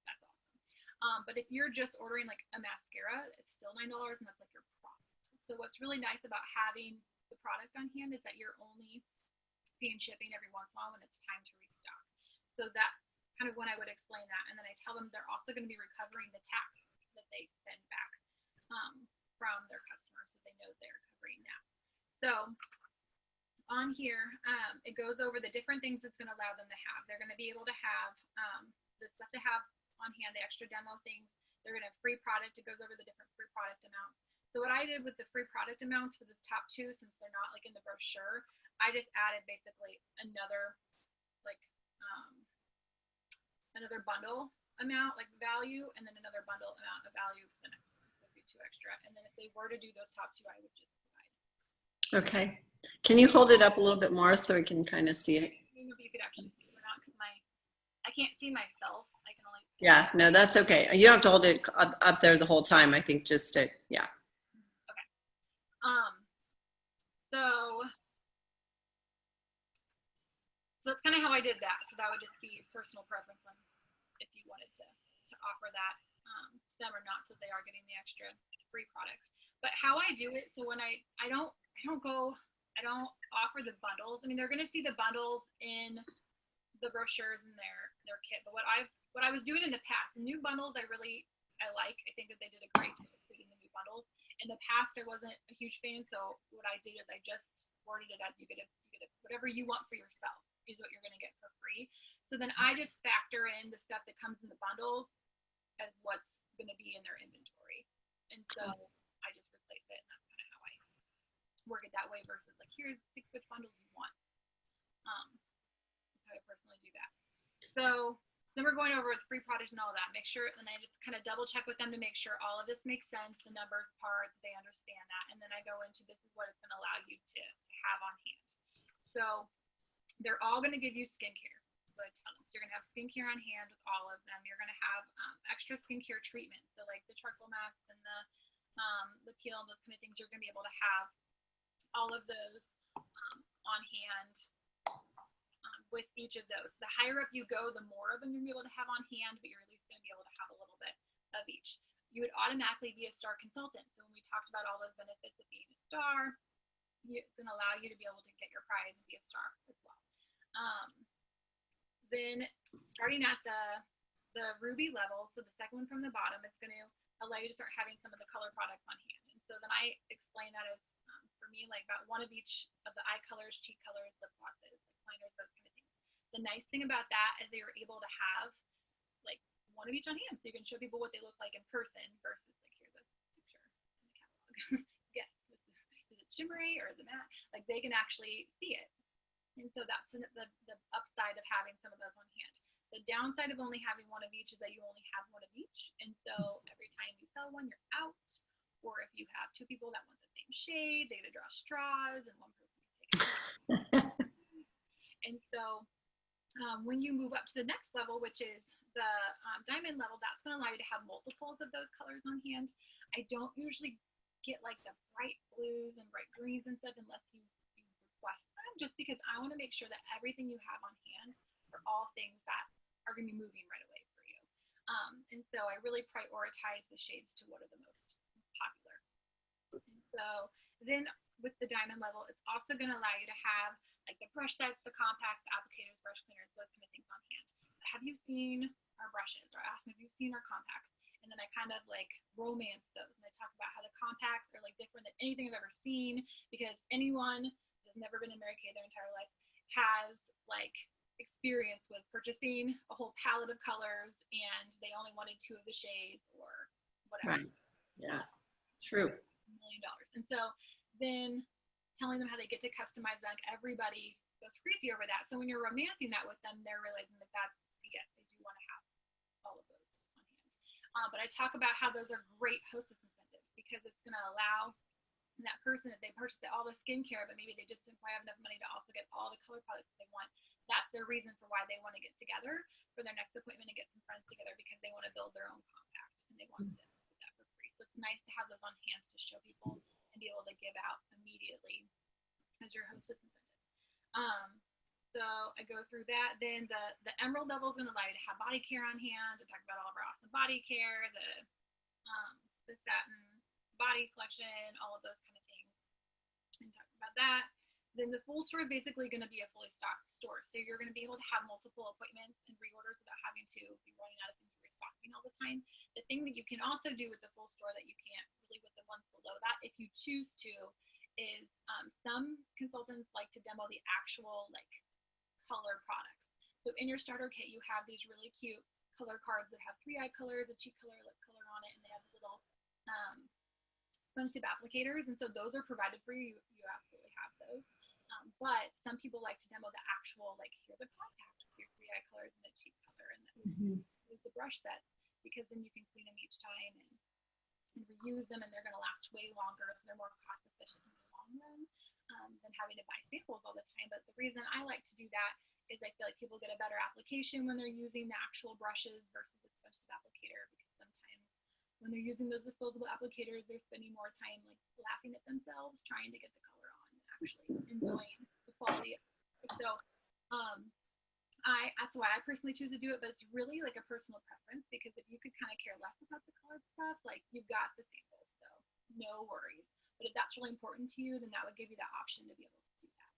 that's awesome. But if you're just ordering like a mascara, it's still $9, and that's like your profit. So what's really nice about having the product on hand is that you're only paying shipping every once in a while when it's time to restock. So that's kind of when I would explain that. And then I tell them they're also going to be recovering the tax that they send back from their customers, so they know they're covering that. So on here, it goes over the different things it's going to allow them to have. They're going to be able to have the stuff to have on hand, the extra demo things. They're going to have free product. It goes over the different free product amounts. So what I did with the free product amounts for this top two, since they're not like in the brochure, I just added basically another like another bundle amount, like value, and then another bundle amount of value for the next one. So it'd be 2 extra. And then if they were to do those top two, I would just provide. Okay. Can you hold it up a little bit more so we can kind of see it? I don't know if you could actually see it or not, because I can't see myself. I can only see. Yeah, no, that's okay. You don't have to hold it up there the whole time. I think just to, yeah. Okay. So that's kind of how I did that. So that would just be personal preference on if you wanted to offer that to them or not, so they are getting the extra free products. But how I do it, so when I don't offer the bundles. I mean, they're going to see the bundles in the brochures and their kit. But what I was doing in the past, the new bundles I like. I think that they did a great job of creating the new bundles. In the past, I wasn't a huge fan, so what I did is I just worded it as you get whatever you want for yourself is what you're going to get for free. So then I just factor in the stuff that comes in the bundles as what's going to be in their inventory. And so I just replace it, and that's kind of how I work it that way versus like, here's pick which bundles you want. That's how I personally do that. So then we're going over with free product and all that. Make sure, and I just kind of double check with them to make sure all of this makes sense, the numbers part, they understand that. And then I go into this is what it's going to allow you to have on hand. So they're all going to give you skincare. So I tell them, so you're going to have skincare on hand with all of them. You're going to have extra skincare treatments. So like the charcoal masks and the peel and those kind of things, you're going to be able to have all of those on hand with each of those. The higher up you go, the more of them you're going to be able to have on hand, but you're at least going to be able to have a little bit of each. You would automatically be a star consultant. So when we talked about all those benefits of being a star, it's going to allow you to be able to get your prize and be a star as well. Then starting at the ruby level, so the second one from the bottom, it's going to allow you to start having some of the color products on hand. And so then I explain that as for me, like about one of each of the eye colors, cheek colors, lip glosses, lip liners, those kind of things. The nice thing about that is they were able to have like one of each on hand, so you can show people what they look like in person versus like here's a picture in the catalog. Yes, is it shimmery or is it matte? Like they can actually see it. And so that's the upside of having some of those on hand. The downside of only having one of each is that you only have one of each. And so every time you sell one, you're out. Or if you have two people that want the same shade, they get to draw straws and one person can take it. And so when you move up to the next level, which is the diamond level, that's going to allow you to have multiples of those colors on hand. I don't usually get like the bright blues and bright greens and stuff unless you request them, just because I want to make sure that everything you have on hand are all things that are going to be moving right away for you. And so I really prioritize the shades to what are the most popular. And so then with the diamond level, it's also going to allow you to have like the brush sets, the compacts, the applicators, brush cleaners, those kind of things on hand. Have you seen our brushes? Or ask me, have you seen our compacts? And then I kind of like romance those, and I talk about how the compacts are like different than anything I've ever seen, because anyone who's never been in Mary Kay their entire life has like experience with purchasing a whole palette of colors and they only wanted two of the shades or whatever. Right. Yeah, true. $1 million. And so then telling them how they get to customize that, like everybody goes crazy over that. So when you're romancing that with them, they're realizing that that's, yes, they do want to have all of those on hand. But I talk about how those are great hostess incentives, because it's going to allow that person, if they purchased all the skincare, but maybe they just didn't quite have enough money to also get all the color products they want, that's their reason for why they want to get together for their next appointment and get some friends together, because they want to build their own compact and they want to do that for free. So it's nice to have those on hand to show people and be able to give out immediately as your hostess incentive. So I go through that. Then the emerald level is going to allow you to have body care on hand. To talk about all of our awesome body care, the satin body collection, all of those kind of things, and talk about that. Then the full store is basically going to be a fully stocked store. So you're going to be able to have multiple appointments and reorders without having to be running out of things restocking all the time. The thing that you can also do with the full store that you can't really with the ones below that, if you choose to, is some consultants like to demo the actual like color products. So in your starter kit, you have these really cute color cards that have 3 eye colors, a cheek color, lip color on it, and they have little sponge tip applicators, and so those are provided for you. You absolutely have those. But some people like to demo the actual, like, here's a compact with your 3 eye colors and a cheek color, and then use the brush sets, because then you can clean them each time and reuse them, and they're going to last way longer, so they're more cost efficient in the long run than having to buy samples all the time. But the reason I like to do that is I feel like people get a better application when they're using the actual brushes versus the sponge tip applicator, because sometimes when they're using those disposable applicators, they're spending more time like laughing at themselves trying to get the color on than actually enjoying the quality of it. So that's why I personally choose to do it, but it's really like a personal preference, because if you could kind of care less about the color stuff, like you've got the samples, so no worries. But if that's really important to you, then that would give you that option to be able to do that.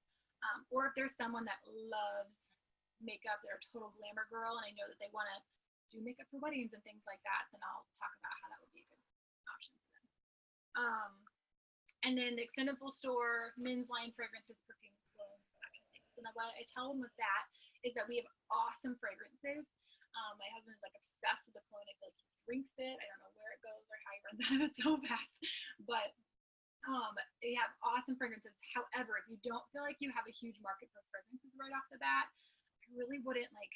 Or if there's someone that loves makeup, they're a total glamour girl, and I know that they want to do makeup for weddings and things like that, then I'll talk about how that would be a good option for them. And then the extended full store, men's line fragrances, perfumes, clothes, that kind of thing. So now what I tell them with that is that we have awesome fragrances. My husband is like obsessed with the cologne. I feel like he drinks it. I don't know where it goes or how he runs out of it so fast, but they have awesome fragrances. However, if you don't feel like you have a huge market for fragrances right off the bat, I really wouldn't like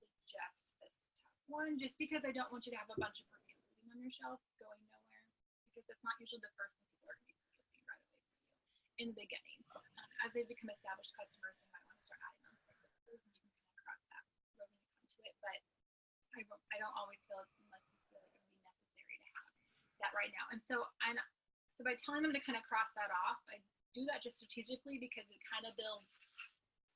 suggest this top one, just because I don't want you to have a bunch of perfumes sitting on your shelf going nowhere, because it's not usually the first thing people are going to be purchasing right away for you in the beginning. As they become established customers, they might want to start adding on fragrances, and you can kind of cross that road when you come to it. But I don't always feel it unless you feel like it would be necessary to have that right now. And so by telling them to kind of cross that off, I do that just strategically, because it kind of builds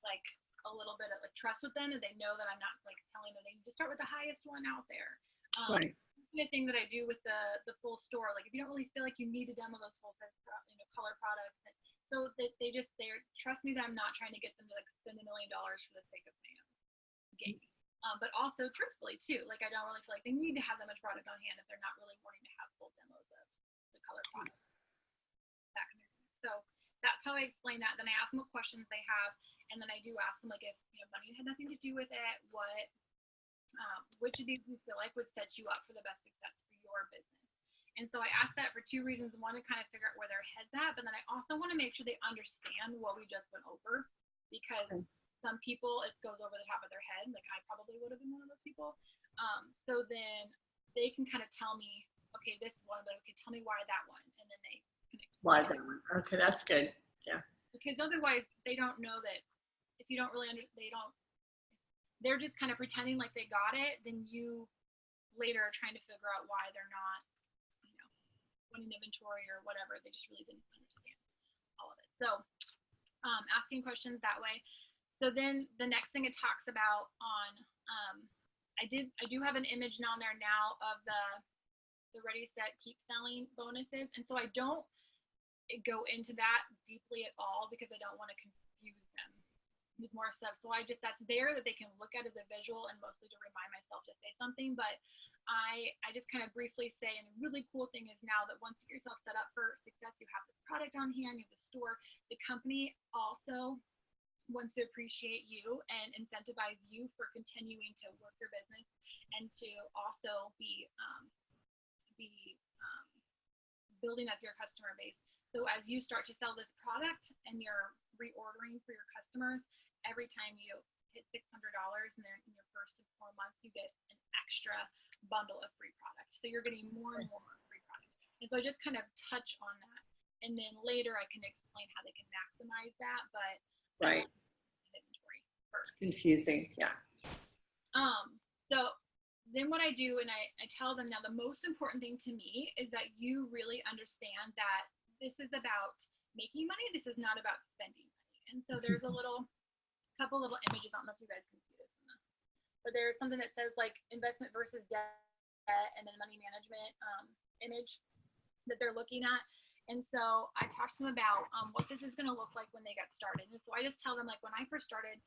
like a little bit of like trust with them, and they know that I'm not like telling them they need to start with the highest one out there. Right. The thing that I do with the full store, like if you don't really feel like you need to demo those full size, color products, and so they trust me that I'm not trying to get them to like spend $1 million for the sake of my own game. But also truthfully too, like I don't really feel like they need to have that much product on hand if they're not really wanting to have full demos of the color products. That kind of thing. So that's how I explain that. Then I ask them what questions they have, and then I do ask them, like, if money had nothing to do with it, which of these do you feel like would set you up for the best success for your business? And so I ask that for two reasons. One, to kind of figure out where their head's at, but then I also want to make sure they understand what we just went over, because some people, it goes over the top of their head. Like, I probably would have been one of those people. So then they can kind of tell me, okay, this one, but okay, tell me why that one, and then they can explain Why that one? Okay, that's good. Yeah. Because otherwise, they don't know that if you don't really they're just kind of pretending like they got it. Then you later are trying to figure out why they're not, winning inventory or whatever. They just really didn't understand all of it. So, asking questions that way. So then the next thing it talks about on, I do have an image on there now of the ready, set, keep selling bonuses. And so I don't go into that deeply at all, because I don't want to confuse them with more stuff. So that's there that they can look at as a visual, and mostly to remind myself to say something. But I just kind of briefly say, and the really cool thing is now that once you get yourself set up for success, you have this product on hand, you have the store, the company also wants to appreciate you and incentivize you for continuing to work your business, and to also be building up your customer base. So as you start to sell this product and you're reordering for your customers, every time you hit $600 in your first 4 months, you get an extra bundle of free product. So you're getting more and more free product. And so I just kind of touch on that. And then later I can explain how they can maximize that. But right. Inventory first. It's confusing. Yeah. So then what I do, and I tell them now, the most important thing to me is that you really understand that this is about making money. This is not about spending money. And so there's a couple little images. I don't know if you guys can see this, but there's something that says like investment versus debt, and then money management image that they're looking at. And so I talk to them about what this is going to look like when they get started. And so I just tell them, like, when I first started,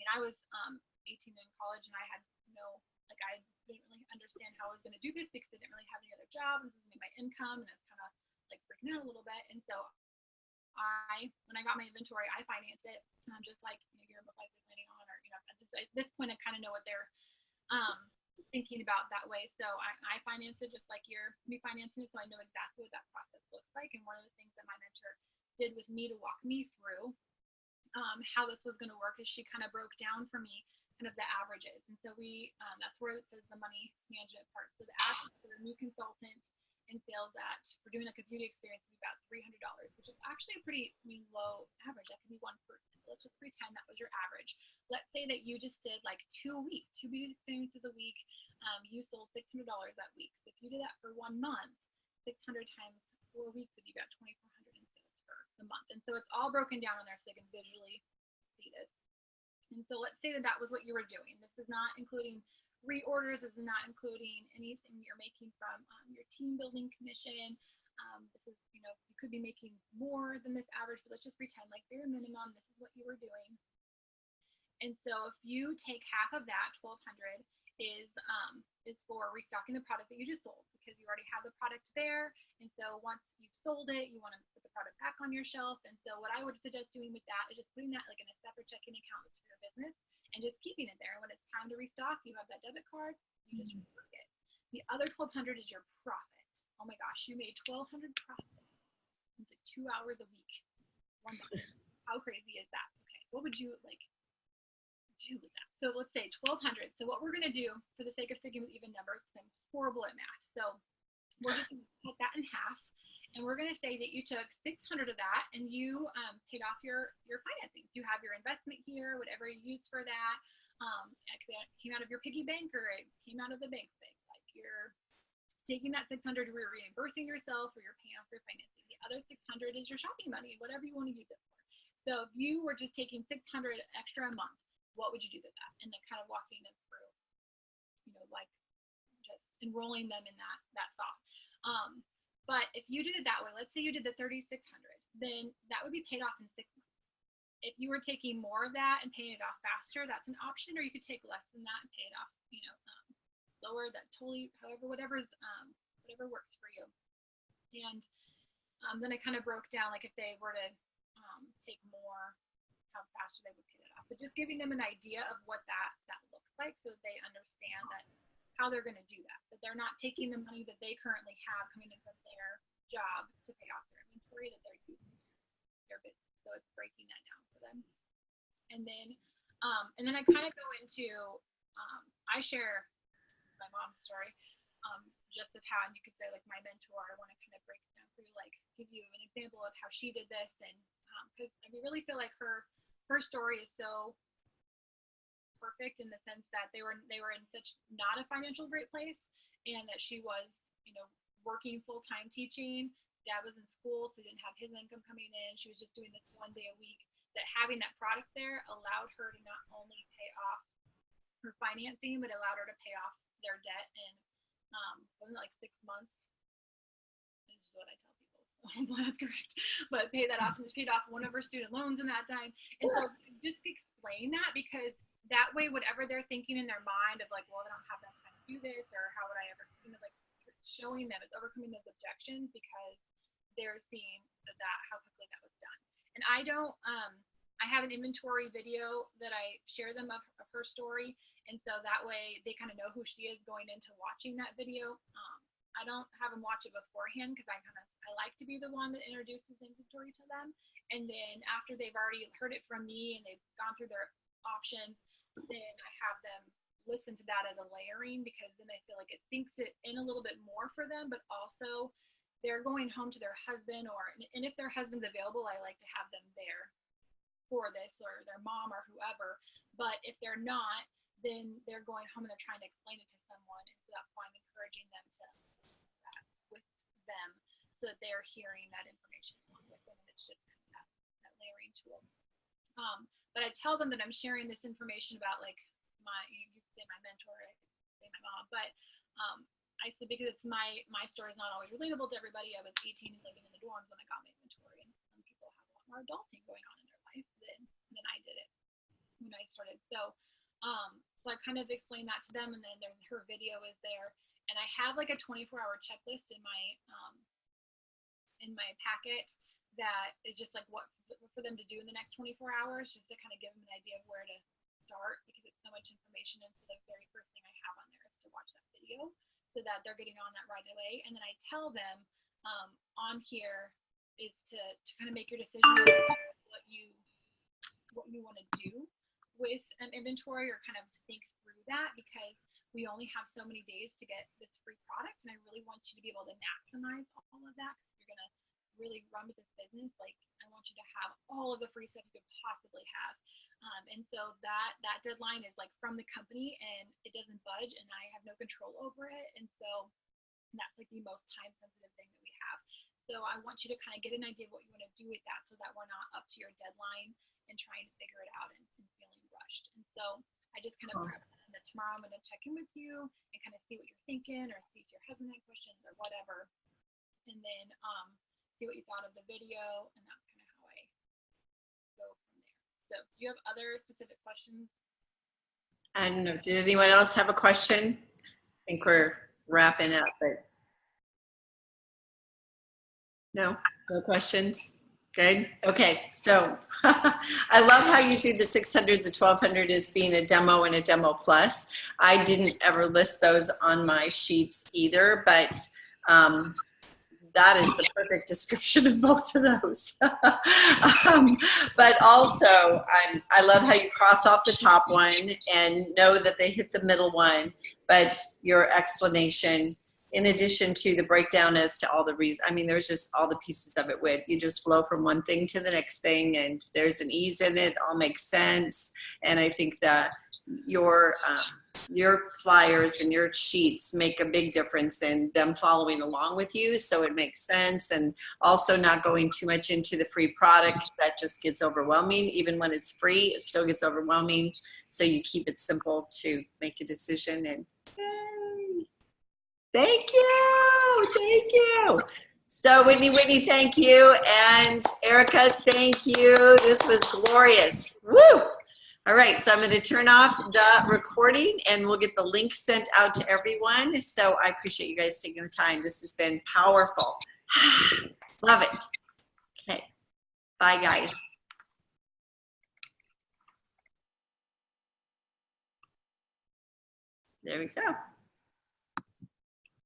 I was 18 in college, and I had I didn't really understand how I was going to do this, because I didn't really have any other job. This is my income, and I was kind of like freaking out a little bit. And so when I got my inventory, I financed it, just like you're most likely planning on, or at this point I kind of know what they're thinking about that way. So I financed it just like you're refinancing it, so I know exactly what that process looks like. And one of the things that my mentor did with me to walk me through how this was going to work is she kind of broke down for me kind of the averages. And so that's where it says the money management part. So the average for a new consultant in sales we're doing like a beauty experience would be about $300, which is actually a pretty low average. That could be one person. Let's just pretend that was your average. Let's say that you just did like 2 beauty experiences a week. You sold $600 that week. So if you did that for 1 month, 600 times 4 weeks would be about $2,400 in sales for the month. And so it's all broken down on there so they can visually see this. And so let's say that was what you were doing. This is not including reorders. This is not including anything you're making from your team building commission. This is, you could be making more than this average, but let's just pretend like bare minimum, this is what you were doing. And so if you take half of that, $1,200 is for restocking the product that you just sold, because you already have the product there. And so once you've sold it, you want to put the product back on your shelf. And so what I would suggest doing with that is just putting that like in a separate checking account that's for your business, and just keeping it there. When it's time to restock, you have that debit card, you just restock it. The other $1,200 is your profit. Oh my gosh, you made $1,200 profit. It's like 2 hours a week, 1 month. How crazy is that? Okay, what would you do with that? So let's say $1,200. So what we're going to do, for the sake of sticking with even numbers, because I'm horrible at math, so we're just going to cut that in half, and we're going to say that you took $600 of that and you paid off your financing. You have your investment here, whatever you use for that. It came out of your piggy bank, or it came out of the bank's bank. Like, you're taking that $600, you're reimbursing yourself, or you're paying off your financing. The other $600 is your shopping money, whatever you want to use it for. So if you were just taking $600 extra a month, what would you do with that? And then kind of walking them through, like just enrolling them in that thought. But if you did it that way, let's say you did the $3,600, then that would be paid off in 6 months. If you were taking more of that and paying it off faster, that's an option, or you could take less than that and pay it off, lower. That totally, whatever works for you. And then I kind of broke down, like, if they were to take more, how faster they would pay it off. But just giving them an idea of what that looks like so that they understand that how they're going to do that. That they're not taking the money that they currently have coming in from their job to pay off their inventory, that they're using their business. So it's breaking that down for them. And then I kind of go into, I share my mom's story, just of how, and you could say like my mentor, I want to kind of break it down for you, like give you an example of how she did this. And because I really feel like her story is so perfect in the sense that they were in such not a financial great place, and that she was, working full-time teaching. Dad was in school, so he didn't have his income coming in. She was just doing this one day a week. That having that product there allowed her to not only pay off her financing, but allowed her to pay off their debt in wasn't it like 6 months? This is what I tell people, so hopefully that's correct. But pay that off, and paid off one of her student loans in that time. And so just explain that, because that way, whatever they're thinking in their mind of like, well, I don't have that time to do this, or how would I ever, like showing them it's overcoming those objections, because they're seeing that how quickly that was done. And I don't, I have an inventory video that I share them of her story. And so that way they kind of know who she is going into watching that video. I don't have them watch it beforehand, because I like to be the one that introduces inventory to them. And then after they've already heard it from me and they've gone through their options, then I have them listen to that as a layering, because then I feel like it sinks it in a little bit more for them, but also they're going home to their husband, and if their husband's available, I like to have them there for this, or their mom or whoever. But if they're not, then they're going home and they're trying to explain it to someone, and so that's why I'm encouraging them to that with them, so that they're hearing that information along with them, and it's just kind of that layering tool. But I tell them that I'm sharing this information about, like, you could say my mentor, I could say my mom, but I said, because it's my story is not always relatable to everybody. I was 18 and living in the dorms when I got my inventory, and some people have a lot more adulting going on in their life than I did it when I started. So I kind of explained that to them, and then her video is there, and I have like a 24-hour checklist in my packet that is just like what for them to do in the next 24 hours, just to kind of give them an idea of where to start, because it's so much information. And so the very first thing I have on there is to watch that video, so that they're getting on that right away. And then I tell them on here is to kind of make your decision on what you want to do with an inventory, or kind of think through that, because we only have so many days to get this free product, and I really want you to be able to maximize all of that, because you're gonna really run with this business. Like, I want you to have all of the free stuff you could possibly have. And so that deadline is like from the company, and it doesn't budge, and I have no control over it. And so that's like the most time sensitive thing that we have. So I want you to kind of get an idea of what you want to do with that, so that we're not up to your deadline and trying to figure it out and feeling rushed. And so I just kind of prep that tomorrow I'm going to check in with you and kind of see what you're thinking, or see if your husband had questions or whatever. And then see what you thought of the video, and that's kind of how I go from there. So do you have other specific questions? I don't know. Did anyone else have a question? I think we're wrapping up, but no questions. Good. Okay. So I love how you do the 600, the 1200 as being a demo and a demo plus. I didn't ever list those on my sheets either, but that is the perfect description of both of those. But also, I love how you cross off the top one and know that they hit the middle one, but your explanation, in addition to the breakdown as to all the reasons, I mean, there's just all the pieces of it where you just flow from one thing to the next thing, and there's an ease in it, all makes sense. And I think that your flyers and your sheets make a big difference in them following along with you, so it makes sense. And also not going too much into the free product, that just gets overwhelming. Even when it's free, it still gets overwhelming, so you keep it simple to make a decision. And yay. Thank you. So Whitney, thank you, and Erica, thank you. This was glorious. Woo! All right, so I'm going to turn off the recording, and we'll get the link sent out to everyone. So I appreciate you guys taking the time. This has been powerful. Love it. Okay. Bye. Bye, guys. There we go.